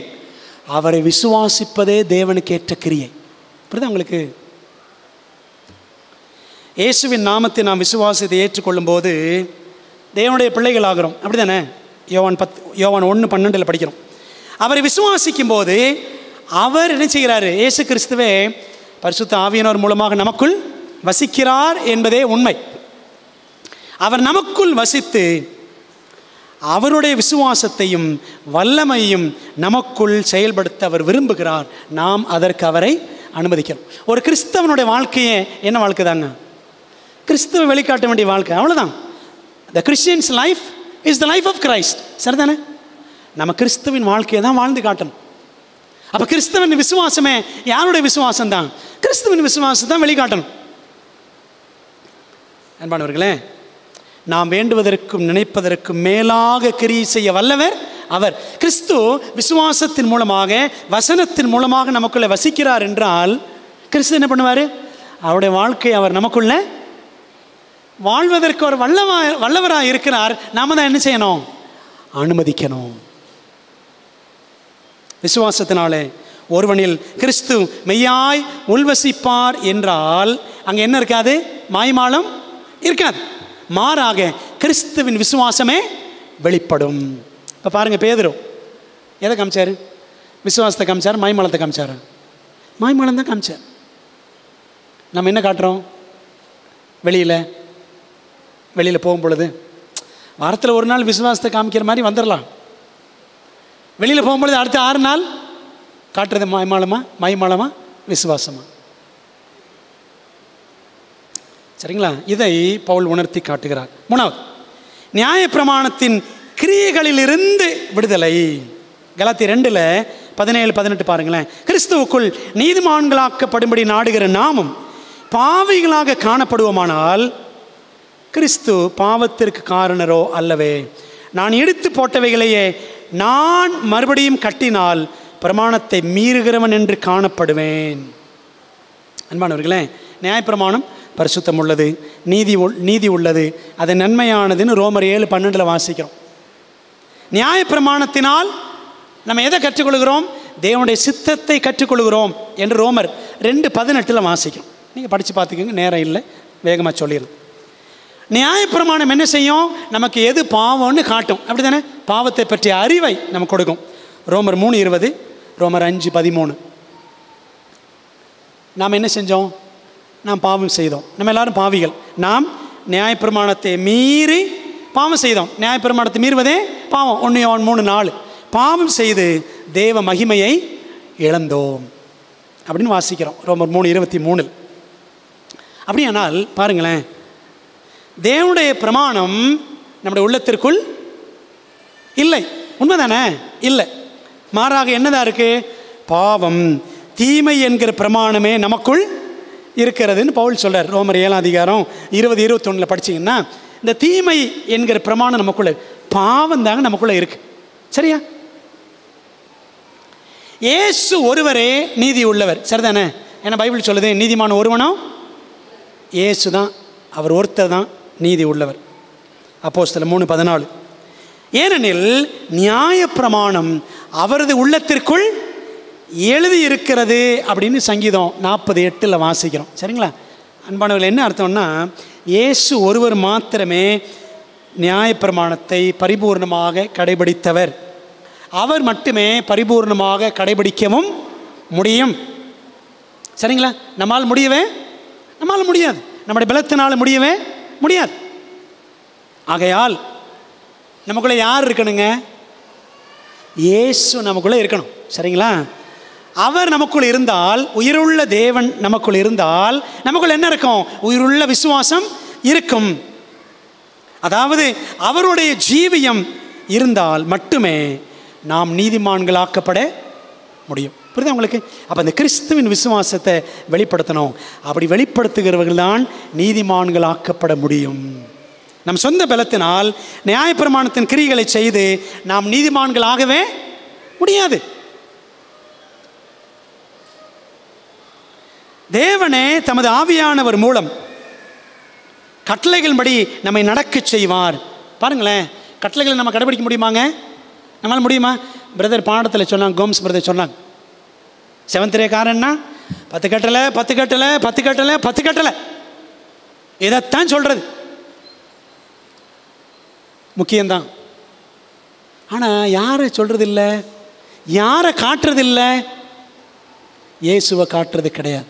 அவரை விசுவாசிப்பதே தேவனுக்கு ஏற்ற கிரியை. புரியுதா உங்களுக்கு? இயேசுவின் நாமத்தை நாம் விசுவாசத்தை ஏற்றுக்கொள்ளும் போது தேவனுடைய பிள்ளைகள் ஆகிறோம். அப்படி தானே? யோவான் 1:12 படிக்கிறோம். அவரை விசுவாசிக்கும் போது அவர் என்ன செய்கிறாரு? இயேசு கிறிஸ்துவே பரிசுத்த ஆவியானவர் மூலமாக நமக்குள் வசிக்கிறார் என்பதே உண்மை. அவர் நமக்குள் வசித்து அவருடைய விசுவாசத்தையும் வல்லமையும் நமக்குள் செயல்படுத்த அவர் விரும்புகிறார். நாம் அதற்கு அவரை அனுமதிக்கிறோம். ஒரு கிறிஸ்தவனுடைய வாழ்க்கையே என்ன வாழ்க்கை தாங்க? கிறிஸ்துவ வெளிக்காட்ட வேண்டிய வாழ்க்கை, அவ்வளோதான். The Christians life is the life of Christ. சரிதானே? நம்ம கிறிஸ்துவின் வாழ்க்கையை தான் வாழ்ந்து காட்டணும். அப்போ கிறிஸ்தவன் விசுவாசமே யாருடைய விசுவாசம் தான்? கிறிஸ்துவின் விசுவாசம் தான் வெளிக்காட்டணும். அன்பானவர்களே, நாம் வேண்டுவதற்கும் நினைப்பதற்கும் மேலாக கிரியை செய்ய வல்லவர் அவர். கிறிஸ்து விசுவாசத்தின் மூலமாக, வசனத்தின் மூலமாக நமக்குள்ளே வசிக்கிறார் என்றால் கிறிஸ்து என்ன பண்ணுவார்? அவருடைய வாழ்க்கை அவர் நமக்குள்ள வாழ்வதற்கு ஒரு வல்லவராக இருக்கிறார். நாம தான் என்ன செய்யணும்? அனுமதிக்கணும். விசுவாசத்தினாலே ஒருவனில் கிறிஸ்து மெய்யாய் உள்வசிப்பார் என்றால் அங்கே என்ன இருக்காது? மாய்மாலம் இருக்காது. மாறாக கிறிஸ்துவின் விசுவாசமே வெளிப்படும். இப்போ பாருங்கள், பேதுரு எதை காமிச்சார்? விசுவாசத்தை காமிச்சார், மாய்மாலத்தை காமிச்சார்? மாய்மாலம் தான் காமிச்சார். நம்ம என்ன காட்டுறோம்? வெளியில் போகும் பொழுது வாரத்தில் ஒரு நாள் விசுவாசத்தை காமிக்கிற மாதிரி வந்துடலாம். வெளியில் போகும்பொழுது அடுத்த 6 நாள் காட்டுறது மாய்மாலமா விசுவாசமா? சரிங்களா? இதை பவுல் உணர்த்தி காட்டுகிறார். 3வது, நியாயப்பிரமாணத்தின் கிரியைகளிலிருந்து விடுதலை. கலாத்தியர் 2:17-18 பாருங்களேன். கிறிஸ்துவுக்குள் நீதிமான்களாக்கப்படும்படி நாடுகிற நாமும் பாவிகளாக காணப்படுவோமானால் கிறிஸ்து பாவத்திற்கு காரணரோ அல்லவே. நான் எடுத்து போட்டவைகளையே நான் மறுபடியும் கட்டினால் பிரமாணத்தை மீறுகிறவன் என்று காணப்படுவேன். அன்பானவர்களே, நியாயப்பிரமாணம் பரிசுத்தம் உள்ளது, நீதி உள்ளது, அது நன்மையானதுன்னு ரோமர் 7:12 வாசிக்கிறோம். நியாயப்பிரமாணத்தினால் நம்ம எதை கற்றுக்கொள்கிறோம்? தேவனுடைய சித்தத்தை கற்றுக்கொள்கிறோம் என்று ரோமர் 2:18 வாசிக்கிறோம். நீங்கள் படித்து பார்த்துக்கோங்க, நேரம் இல்லை, வேகமாக சொல்லிடுறேன். நியாயப்பிரமாணம் என்ன செய்யும்? நமக்கு எது பாவம்னு காட்டும். அப்படி தானே? பாவத்தை பற்றிய அறிவை நமக்கு கொடுக்கும். ரோமர் 3:20, ரோமர் 5:13. நாம் என்ன செஞ்சோம்? நாம் பாவம் செய்தோம். நம்ம எல்லாரும் பாவிகள். நாம் நியாயப்பிரமாணத்தை மீறி பாவம் செய்தோம். நியாயப்பிரமாணத்தை மீறுவதே பாவம். 1 யோவான் 3:4. பாவம் செய்து தேவ மகிமையை இழந்தோம் அப்படின்னு வாசிக்கிறோம் ரோமர் 3:23. அப்படியானால் பாருங்களேன், தேவனுடைய பிரமாணம் நம்முடைய உள்ளத்திற்குள் இல்லை. உண்மைதானே? இல்லை. மாறாக என்னதான் இருக்கு? பாவம், தீமை என்கிற பிரமாணமே நமக்குள் இருக்கிறதுன்னு பவுல் சொல்றார். ரோமர் 7:20-21 படிச்சிங்கன்னா இந்த தீமை என்கிற பிரமாணம் நமக்குள்ள, பாவம் தாங்க நமக்குள்ள இருக்கு. சரியா? இயேசு ஒருவரே நீதி உள்ளவர். சரிதானே? ஏன்னா பைபிள் சொல்லுது, நீதிமான ஒருவனோ இயேசு தான், அவர் ஒருத்தர் தான் நீதி உள்ளவர். அப்போஸ்தலர் 3:14. ஏனெனில் நியாயப்பிரமாணம் அவரது உள்ளத்திற்குள் எழுதி இருக்கிறது அப்படின்னு சங்கீதம் 40:8 வாசிக்கிறோம். சரிங்களா? அன்பானவர்கள், என்ன அர்த்தம்னா, இயேசு ஒருவர் மாத்திரமே நியாயப்பிரமாணத்தை பரிபூர்ணமாக கடைபிடித்தவர். அவர் மட்டுமே பரிபூர்ணமாக கடைபிடிக்கவும் முடியும். சரிங்களா? நம்மால் முடியாது. நம்முடைய பலத்தினால் முடியவே முடியாது. ஆகையால் நமக்குள்ளே யார் இருக்கணுங்க? இயேசு நமக்குள்ளே இருக்கணும். சரிங்களா? அவர் நமக்குள் இருந்தால், உயிருள்ள தேவன் நமக்குள் இருந்தால் நமக்குள்ள என்ன இருக்கும்? உயிருள்ள விசுவாசம் இருக்கும். அதாவது அவருடைய ஜீவியம் இருந்தால் மட்டுமே நாம் நீதிமான்களாக்கப்பட முடியும். புரியுதா உங்களுக்கு? அப்போ அந்த கிறிஸ்துவின் விசுவாசத்தை வெளிப்படுத்தணும். அப்படி வெளிப்படுத்துகிறவர்கள் தான் நீதிமான்களாக்கப்பட முடியும். நம் சொந்த பலத்தினால் நியாயப்பிரமாணத்தின் கிரியைகளை செய்து நாம் நீதிமான்களாகவே முடியாது. தேவனே தமது ஆவியானவர் மூலம் கட்டளைகளின்படி நம்மை நடக்க செய்வார். பாருங்களேன், கட்டளைகளை நம்ம கடைபிடிக்க முடியுமாங்க? நம்மளால் முடியுமா? பிரதர் பாடத்தில் சொன்னாங்க, கோம்ஸ் பிரதர் சொன்னாங்க, செவந்திரேக்காரன்னா 10 கட்டளை 10 கட்டளை 10 கட்டளை 10 கட்டளை இதைத்தான் சொல்கிறது. முக்கியம்தான். ஆனால் யாரை சொல்கிறது இல்லை, யாரை காட்டுறது இல்லை? இயேசுவை காட்டுறது கிடையாது.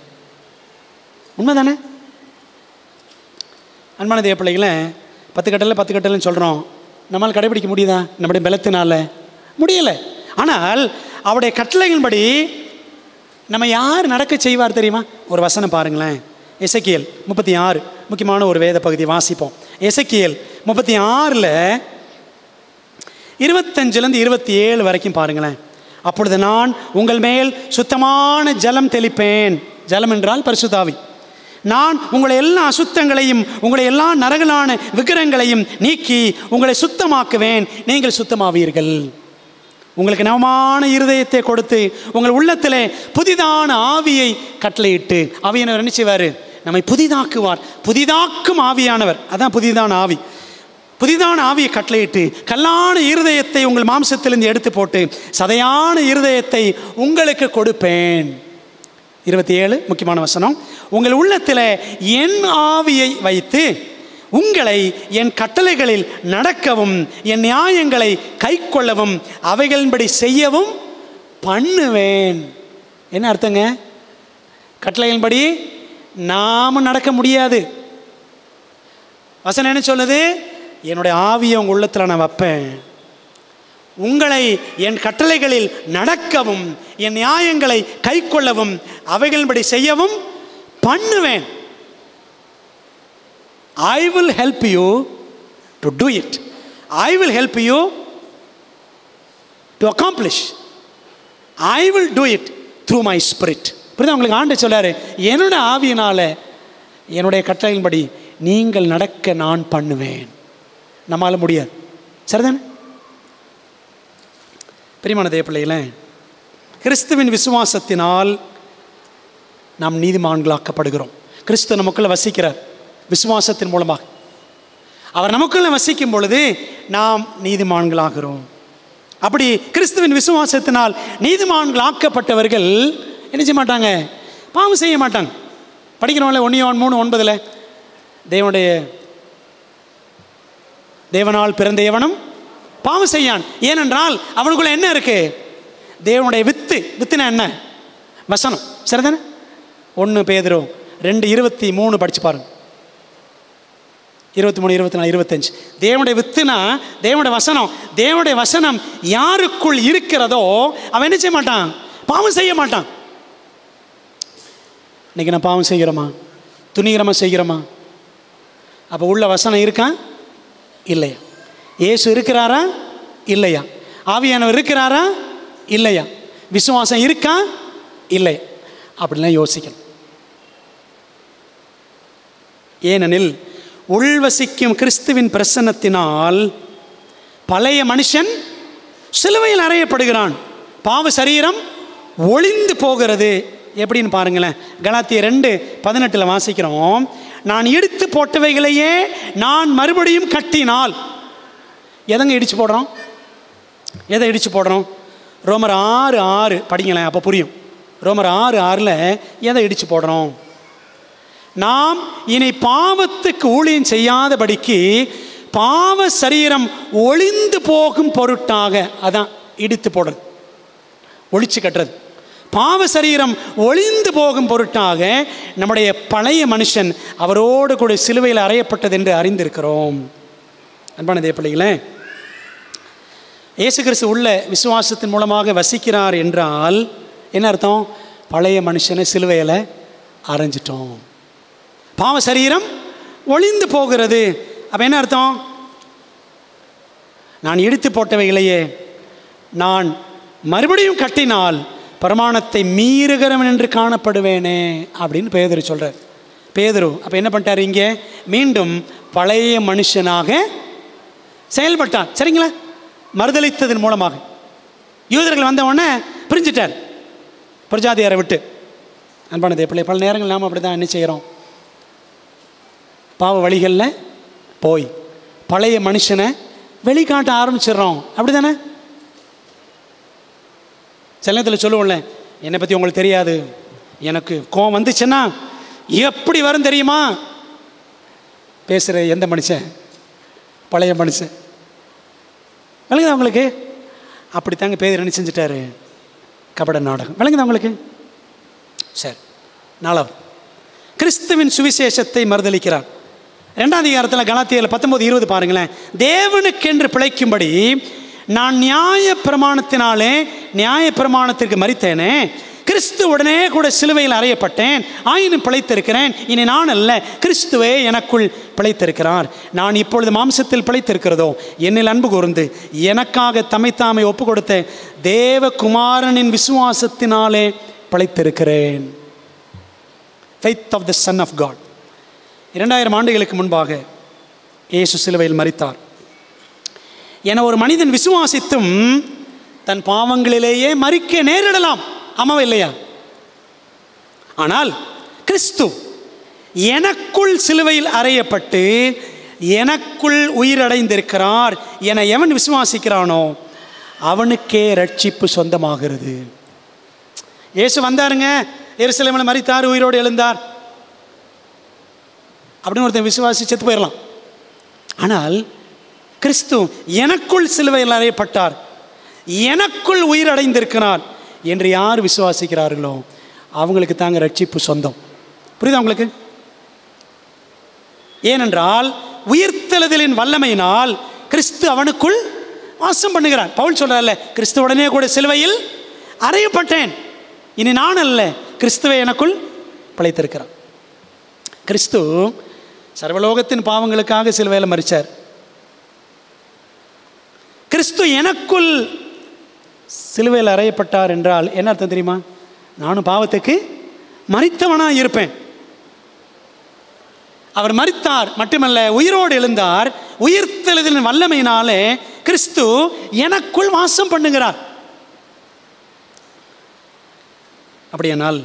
உண்மைதானே? அன்பான தேவ பிள்ளைகளை, 10 கட்டளை 10 கட்டளைன்னு சொல்கிறோம். நம்மளால் கடைபிடிக்க முடியுதா? நம்முடைய பலத்தினால முடியலை. ஆனால் அவருடைய கட்டளைகளின்படி நம்ம யார் நடக்க செய்வார் தெரியுமா? ஒரு வசனம் பாருங்களேன். எசேக்கியேல் 36, முக்கியமான ஒரு வேத பகுதி வாசிப்போம். எசேக்கியேல் 36 25 27 வரைக்கும் பாருங்களேன். அப்பொழுது நான் உங்கள் மேல் சுத்தமான ஜலம் தெளிப்பேன். ஜலம் என்றால் பரிசுத்த ஆவி. நான் உங்களை எல்லா அசுத்தங்களையும் உங்களை எல்லா நரகலான விக்கிரகங்களையும் நீக்கி உங்களை சுத்தமாக்குவேன். நீங்கள் சுத்தமாவீர்கள். உங்களுக்கு நவமான இருதயத்தை கொடுத்து உங்கள் உள்ளத்திலே புதிதான ஆவியை கட்டளையிட்டு, ஆவியானவர் என்ன செய்வார்? நம்மை புதிதாக்குவார். புதிதாக்கும் ஆவியானவர், அதான் புதிதான ஆவி. புதிதான ஆவியை கட்டளையிட்டு கல்லான இருதயத்தை உங்கள் மாம்சத்திலிருந்து எடுத்து போட்டு சதையான இருதயத்தை உங்களுக்கு கொடுப்பேன். 27 முக்கியமான வசனம். உங்கள் உள்ளத்தில் என் ஆவியை வைத்து உங்களை என் கட்டளைகளில் நடக்கவும் என் நியாயங்களை கை கொள்ளவும் அவைகளின்படி செய்யவும் பண்ணுவேன். என்ன அர்த்தங்க? கட்டளைகளின்படி நாம் நடக்க முடியாது. வசனம் என்ன சொல்லுது? என்னுடைய ஆவியை உங்கள் உள்ளத்தில் நான் வைப்பேன். உங்களை என் கட்டளைகளில் நடக்கவும் என் நியாயங்களை கை கொள்ளவும் அவைகளின்படி செய்யவும் பண்ணுவேன். I will help you to do it. I will help you to accomplish. I will do it through my spirit. புரியுதா உங்களுக்கு? ஆண்டவர் சொல்றாரு, என்னோட ஆவியினால என்னுடைய கட்டளையின்படி நீங்கள் நடக்க நான் பண்ணுவேன். நம்மால முடியாது. சரிதானே? பிரியமான தேவ பிள்ளைகளே, கிறிஸ்துவின் விசுவாசத்தினால் நாம் நீதிமான்களாக்கப்படுகிறோம். கிறிஸ்து நமக்குள்ள வசிக்கிறார். விசுவாசத்தின் மூலமாக அவர் நமக்குள்ள வசிக்கும் பொழுது நாம் நீதிமான்களாகிறோம். அப்படி கிறிஸ்துவின் விசுவாசத்தினால் நீதிமான்கள் ஆக்கப்பட்டவர்கள் என்ன செய்ய மாட்டாங்க? பாவம் செய்ய மாட்டாங்க. படிக்கிறோம்ல 1 யோவான் 3:9 தேவனால் பிறந்த எவனும் பாவம் செய்யான். ஏனென்றால் அவனுக்குள்ள என்ன இருக்கு? தேவனுடைய வித்துனா என்ன? வசனம். சரிதானே? 1 பேதுரு 2:23 படிச்சு பாருங்க. 23, 24, 25. தேவனுடைய வித்துனா தேவனுடைய வசனம். தேவனுடைய வசனம் யாருக்குள் இருக்கிறதோ அவன் என்ன செய்ய மாட்டான்? பாவம் செய்ய மாட்டான். இன்னைக்கு நான் பாவம் செய்கிறோமா? துணிகரமாக செய்கிறோமா? அப்போ உள்ள வசனம் இருக்கா இல்லையா? இயேசு இருக்கிறாரா இல்லையா? ஆவியானவர் இருக்கிறாரா இல்லையா? விசுவாசம் இருக்கா இல்லையா? அப்படிலாம் யோசிக்கணும். ஏனெனில் உள்வசிக்கும் கிறிஸ்துவின் பிரசன்னத்தினால் பழைய மனுஷன் சிலுவையில் அறையப்படுகிறான், பாவ சரீரம் ஒளிந்து போகிறது. எப்படின்னு பாருங்களேன். கலாத்தியர் 2:18 வாசிக்கிறோம். நான் இடித்து போட்டவைகளையே நான் மறுபடியும் கட்டினால். எதங்க இடிச்சு போடுறோம்? எதை இடிச்சு போடுறோம்? ரோமர் 6:6 படிங்களேன், அப்போ புரியும். ரோமர் 6:6 எதை இடிச்சு போடுறோம்? நாம் இனி பாவத்துக்கு ஊழியம் செய்யாதபடிக்கு பாவ சரீரம் ஒளிந்து போகும் பொருட்டாக, அதான் இடித்து போடுறது, ஒளிச்சு கட்டுறது. பாவ சரீரம் ஒளிந்து போகும் பொருட்டாக நம்முடைய பழைய மனுஷன் அவரோடு கூட சிலுவையில் அறையப்பட்டது என்று அறிந்திருக்கிறோம். அன்பான தேவ பிள்ளைகளே, இயேசு கிறிஸ்து உள்ள விசுவாசத்தின் மூலமாக வசிக்கிறார் என்றால் என்ன அர்த்தம்? பழைய மனுஷனை சிலுவையில் அரைஞ்சிட்டோம், பாவ சரீரம் ஒளிந்து போகிறது. அப்போ என்ன அர்த்தம்? நான் இடித்து போட்டவைகளையே நான் மறுபடியும் கட்டினால் பிரமாணத்தை மீறுகிறவன் என்று காணப்படுவேனே அப்படின்னு பேதுரு சொல்கிறார். பேதுரு அப்போ என்ன பண்ணிட்டார்? இங்கே மீண்டும் பழைய மனுஷனாக செயல்பட்டார். சரிங்களா? மறுதளித்ததன் மூலமாக யூதர்கள் வந்த உடனே பிரிஞ்சிட்டார் பிரஜாதியாரை விட்டு. அன்பான தேவப்பிள்ளை, பல நேரங்கள் நாம் அப்படி தான் என்ன செய்கிறோம்? பாவ வழிகளில் போய் பழைய மனுஷனை வெளிக்காட்ட ஆரம்பிச்சிடுறோம். அப்படி தானே? சில நேரத்தில் சொல்லுவோம்ல, என்னை பற்றி உங்களுக்கு தெரியாது, எனக்கு கோவம் வந்துச்சுன்னா எப்படி வரும் தெரியுமா? பேசுகிற எந்த மனுஷன்? பழைய மனுஷன். விளங்குதா உங்களுக்கு? அப்படித்தாங்க பேதர் என்ன செஞ்சிட்டாரு? கபட நாடகம். விளங்குதா உங்களுக்கு? சரி, 4 கிறிஸ்துவின் சுவிசேஷத்தை மறுதளிக்கிறார். 2ஆம் அதிகாரத்தில் கலாத்தியர் 19:20 பாருங்களேன். தேவனுக்கென்று பிழைக்கும்படி நான் நியாய பிரமாணத்திற்கு மரித்தேனே, கிறிஸ்து உடனே கூட சிலுவையில் அறையப்பட்டேன், ஆயினும் பிழைத்திருக்கிறேன். இனி நான் அல்ல, கிறிஸ்துவே எனக்குள் பிழைத்திருக்கிறார். நான் இப்பொழுது மாம்சத்தில் பிழைத்திருக்கிறதோ என்னில் அன்பு கூர்ந்து எனக்காக தம்மைத்தாமை ஒப்பு கொடுத்த தேவகுமாரனின் விசுவாசத்தினாலே பிழைத்திருக்கிறேன். Faith of the son of God. 2000 ஆண்டுகளுக்கு முன்பாக இயேசு சிலுவையில் மரித்தார் என ஒரு மனிதன் விசுவாசித்தும் தன் பாவங்களிலேயே மரிக்க நேரிடலாம். ஆமாவா இல்லையா? ஆனால் கிறிஸ்து எனக்குள் சிலுவையில் அறையப்பட்டு எனக்குள் உயிரடைந்திருக்கிறார் என எவன் விசுவாசிக்கிறானோ அவனுக்கே ரட்சிப்பு சொந்தமாகிறது. இயேசு வந்தாருங்க, எருசலேமில் மரித்தார், உயிரோடு எழுந்தார் அப்படின்னு ஒருத்தன் விசுவாசி செத்து போயிடலாம். ஆனால் கிறிஸ்து எனக்குள் சிலுவையில் அறையப்பட்டார், எனக்குள் உயிரடைந்திருக்கிறார் என்று யார் விசுவாசிக்கிறார்களோ அவங்களுக்கு தாங்க ரட்சிப்பு சொந்தம். புரியுதா உங்களுக்கு? ஏனென்றால் உயிர்த்தெழுதலின் வல்லமையினால் கிறிஸ்து அவனுக்குள் வாசம் பண்ணுகிறார். பவுல் சொல்றார்ல, கிறிஸ்துவுடனே கூட சிலுவையில் அறையப்பட்டேன், இனி நான் அல்ல, கிறிஸ்துவை எனக்குள் பிழைத்திருக்கிறார். கிறிஸ்து சர்வலோகத்தின் பாவங்களுக்காக சிலுவையில் மரித்தார். கிறிஸ்து எனக்குள் சிலுவையில் அறையப்பட்டார் என்றால் என்ன அர்த்தம் தெரியுமா? நானும் பாவத்துக்கு மரித்தவனாக இருப்பேன். அவர் மரித்தார் மட்டுமல்ல, உயிரோடு எழுந்தார். உயிர்த்தெழுதலின் வல்லமையினாலே கிறிஸ்து எனக்குள் வாசம் பண்ணுகிறார். அப்படியானால்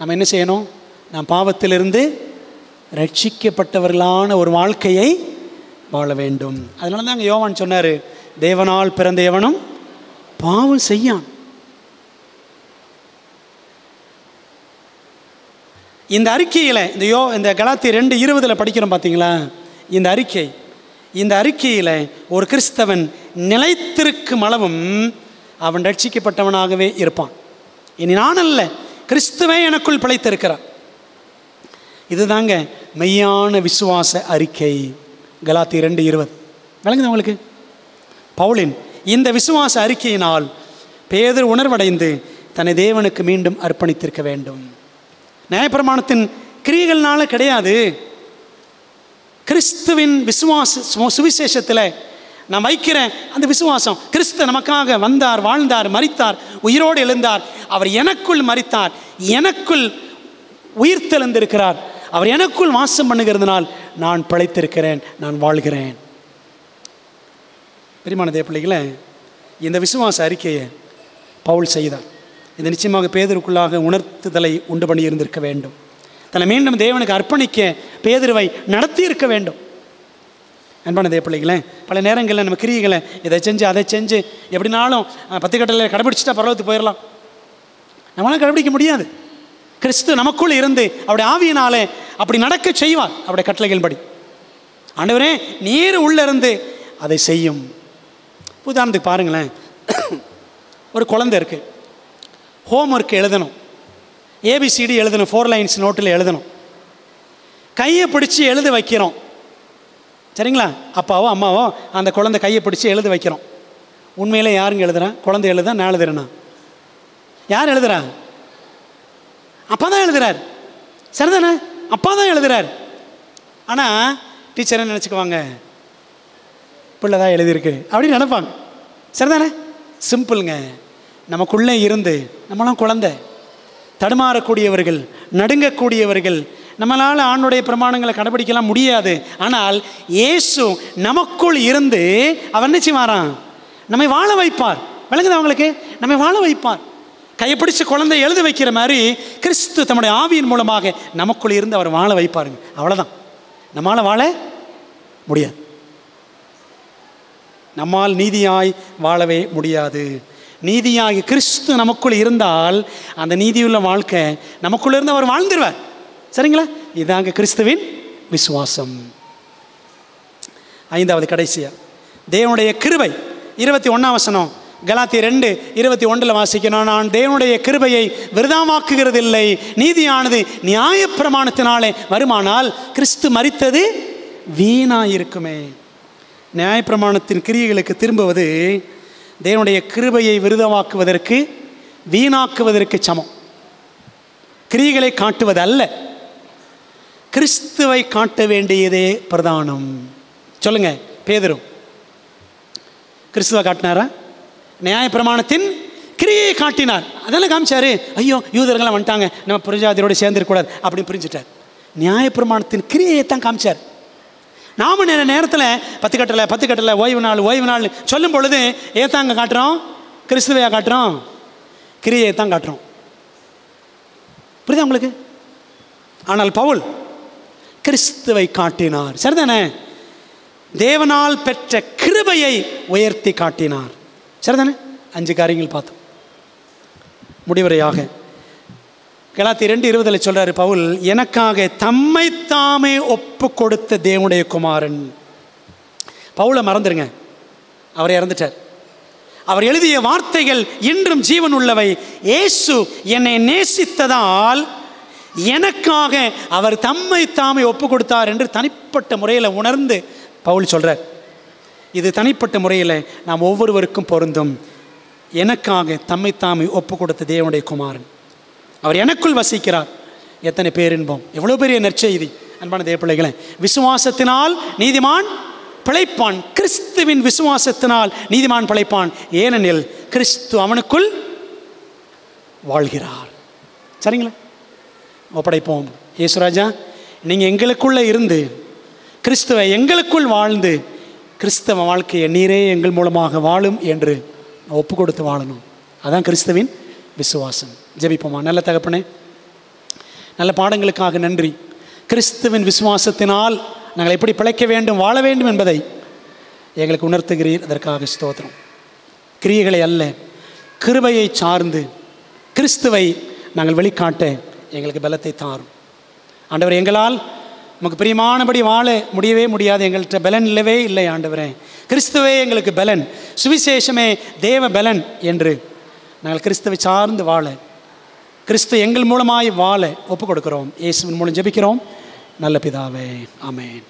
நாம் என்ன செய்யணும்? நாம் பாவத்திலிருந்து ரட்சிக்கப்பட்டவர்களான ஒரு வாழ்க்கையை வாழ வேண்டும். அதனால தான் அங்கே யோவான் சொன்னார், தேவனால் பிறந்த எவனும் பாவம் செய்யான். இந்த அறிக்கையில் இந்த கலாத்தியர் 2:20 படிக்கிறோம் பார்த்தீங்களா? இந்த அறிக்கையில் ஒரு கிறிஸ்தவன் நிலைத்திருக்கும் அளவும் அவன் ரட்சிக்கப்பட்டவனாகவே இருப்பான். இனி நான் அல்ல, கிறிஸ்துவே எனக்குள் பிழைத்திருக்கிறார். இதுதாங்க மெய்யான விசுவாச அறிக்கை. கலாத்தியர் 2:20 விளங்குது உங்களுக்கு? பவுலின் இந்த விசுவாச அறிக்கையினால் பேதுரு உணர்வடைந்து தன்னை தேவனுக்கு மீண்டும் அர்ப்பணித்திருக்க வேண்டும். நியாயப்பிரமாணத்தின் கிரியைகள்னால கிடையாது, கிறிஸ்துவின் சுவிசேஷத்தில் நான் வைக்கிற அந்த விசுவாசம். கிறிஸ்து நமக்காக வந்தார், வாழ்ந்தார், மரித்தார், உயிரோடு எழுந்தார். அவர் எனக்குள் மரித்தார், எனக்குள் உயிர்த்தெழுந்திருக்கிறார். அவர் எனக்குள் வாசம் பண்ணுகிறதுனால் நான் பிழைத்திருக்கிறேன், நான் வாழ்கிறேன். பிரியமான தேவப்பிள்ளைகளே, இந்த விசுவாச அறிக்கையை பவுல் செய்தார். இது நிச்சயமாக பேதுருக்குள்ளாக உணர்த்துதலை உண்டு பண்ணி இருந்திருக்க வேண்டும். தன்னை மீண்டும் தேவனுக்கு அர்ப்பணிக்க பேதுருவை நடத்தி இருக்க வேண்டும். அன்பான தேவப்பிள்ளைகளே, பல நேரங்களில் நம்ம கிரியைகளை இதை செஞ்சு அதை செஞ்சு எப்படினாலும் 10 கட்டளையை கடைபிடிச்சிட்டா பரவத்துக்கு போயிடலாம். நம்மளால் கடைபிடிக்க முடியாது. கிறிஸ்து நமக்குள் இருந்து அவருடைய ஆவியினாலே அப்படி நடக்க செய்வார். அவருடைய கட்டளைகள் படி ஆண்டவரே நீர் உள்ள இருந்து அதை செய்யும். உதாரணத்துக்கு பாருங்களேன், ஒரு குழந்தை இருக்குது, ஹோம்ஒர்க் எழுதணும், ஏபிசிடி எழுதணும், 4 லைன்ஸ் நோட்டில் எழுதணும். கையை பிடிச்சி எழுத வைக்கிறோம். சரிங்களா? அப்பாவோ அம்மாவோ அந்த குழந்தை கையை பிடிச்சி எழுத வைக்கிறோம். உண்மையிலே யாருங்க எழுதுறா? குழந்தை எழுதா, நான் எழுதுறேன்னா? யார் எழுதுறா? அப்பா தான் எழுதுறார். சரிதானே? அப்பா தான் எழுதுறார். ஆனால் டீச்சர் என்ன நினச்சிக்குவாங்க? பிள்ளை தான் எழுதியிருக்கு அப்படின்னு நினைப்பாங்க. சரிதானே? சிம்பிளுங்க. நமக்குள்ளே இருந்து, நம்மளாம் குழந்தை, தடுமாறக்கூடியவர்கள், நடுங்கக்கூடியவர்கள், நம்மளால் ஆணுடைய பிரமாணங்களை கடைபிடிக்கலாம் முடியாது. ஆனால் இயேசு நமக்குள் இருந்து அவர் என்ன செய்வாராம்? நம்மை வாழ வைப்பார். விளங்குது அவங்களுக்கு? நம்மை வாழ வைப்பார். கைப்பிடிச்சு குழந்தை எழுத வைக்கிற மாதிரி கிறிஸ்து தம்முடைய ஆவியின் மூலமாக நமக்குள் இருந்து அவர் வாழ வைப்பாருங்க. அவ்வளோதான். நம்மால் வாழ முடியாது. நம்மால் நீதியாய் வாழவே முடியாது. நீதியாகி கிறிஸ்து நமக்குள் இருந்தால் அந்த நீதியுள்ள வாழ்க்கை நமக்குள்ள இருந்து அவர் வாழ்ந்துருவார். சரிங்களா? இதாங்க கிறிஸ்துவின் விசுவாசம். ஐந்தாவது கடைசியா தேவனுடைய கிருபை. 21ஆம் வசனம் கலாத்தியர் 2:21 வாசிக்கணும். நான் தேவனுடைய கிருபையை விருதாவாக்குகிறதில்லை. நீதியானது நியாயப்பிரமாணத்தினாலே வருமானால் கிறிஸ்து மரித்தது வீணாயிருக்குமே. நியாயப்பிரமாணத்தின் கிரியைகளுக்கு திரும்புவது தேவனுடைய கிருபையை விருதமாக்குவதற்கு, வீணாக்குவதற்கு சமம். கிரியைகளை காட்டுவது அல்ல, கிறிஸ்துவை காட்ட வேண்டியதே பிரதானம். சொல்லுங்க, பேதுரு கிறிஸ்துவை காட்டினாரா? நியாயப்பிரமாணத்தின் கிரியையை காட்டினார். அதெல்லாம் காமிச்சாரு. ஐயோ யூதர்கள்லாம் வந்துட்டாங்க, நம்ம புரஜாதியோடு சேர்ந்துருக்கூடாது அப்படின்னு புரிஞ்சுட்டார். நியாயப்பிரமாணத்தின் கிரியையை தான் காமிச்சார். நாம் நேரத்தில் 10 கட்டளை ஓய்வு நாள் சொல்லும் பொழுது ஏத்தாங்க காட்டுறோம்? கிறிஸ்துவையா காட்டுறோம்? கிரியை தான் காட்டுறோம். புரியுதா உங்களுக்கு? ஆனால் பவுல் கிறிஸ்துவை காட்டினார். சரிதானே? தேவனால் பெற்ற கிருபையை உயர்த்தி காட்டினார். சரிதானே? 5 காரியங்கள் பார்த்தோம். முடிவுரையாக கலாத்தியர் 2:20 சொல்றாரு பவுல், எனக்காக தம்மை தாமே ஒப்பு கொடுத்த தேவனுடைய குமாரன். பவுலை மறந்துருங்க, அவர் இறந்துட்டார். அவர் எழுதிய வார்த்தைகள் இன்றும் ஜீவன் உள்ளவை. இயேசு என்னை நேசித்ததால் எனக்காக அவர் தம்மை தாமே ஒப்பு கொடுத்தார் என்று தனிப்பட்ட முறையில் உணர்ந்து பவுல் சொல்றார். இது தனிப்பட்ட முறையில் நாம் ஒவ்வொருவருக்கும் பொருந்தும். எனக்காக தம்மை தாமே ஒப்பு கொடுத்த தேவனுடைய குமாரன், அவர் எனக்குள் வசிக்கிறார். எத்தனை பேரின்பம்! எவ்வளோ பெரிய நற்செய்தி! அன்பான தேவ பிள்ளைகளே, விசுவாசத்தினால் நீதிமான் பிழைப்பான். கிறிஸ்துவின் விசுவாசத்தினால் நீதிமான் பிழைப்பான். ஏனெனில் கிறிஸ்து அவனுக்குள் வாழ்கிறார். சரிங்களா? ஒப்படைப்போம். இயேசுராஜா, நீங்கள் எங்களுக்குள்ளே இருந்து கிறிஸ்துவை எங்களுக்குள் வாழ்ந்து கிறிஸ்தவ வாழ்க்கையை நீரே எங்கள் மூலமாக வாழும் என்று ஒப்பு கொடுத்து வாழணும். அதான் கிறிஸ்துவின் விசுவாசம். ஜெபிப்போமா? நல்ல தகப்பனே, நல்ல பாடங்களுக்காக நன்றி. கிறிஸ்துவின் விசுவாசத்தினால் நாங்கள் எப்படி பிழைக்க வேண்டும், வாழ வேண்டும் என்பதை எங்களுக்கு உணர்த்துகிறீர். அதற்காக ஸ்தோத்திரம். கிரியைகளை அல்ல, கிருபையை சார்ந்து கிறிஸ்துவை நாங்கள் வெளிக்காட்ட எங்களுக்கு பலத்தை தாரும். ஆண்டவரே, எங்களால் நமக்கு பிரியமானபடி வாழ முடியவே முடியாது. எங்கள்கிட்ட பலன் இல்லவே இல்லை. ஆண்டவரே, கிறிஸ்துவே எங்களுக்கு பலன், சுவிசேஷமே தேவ பலன் என்று நாங்கள் கிறிஸ்துவை சார்ந்து வாழ, கிறிஸ்து எங்கள் மூலமாய் வாழ ஒப்பு கொடுக்கிறோம். இயேசுவின் மூலம் ஜெபிக்கிறோம் நல்ல பிதாவே. ஆமென்.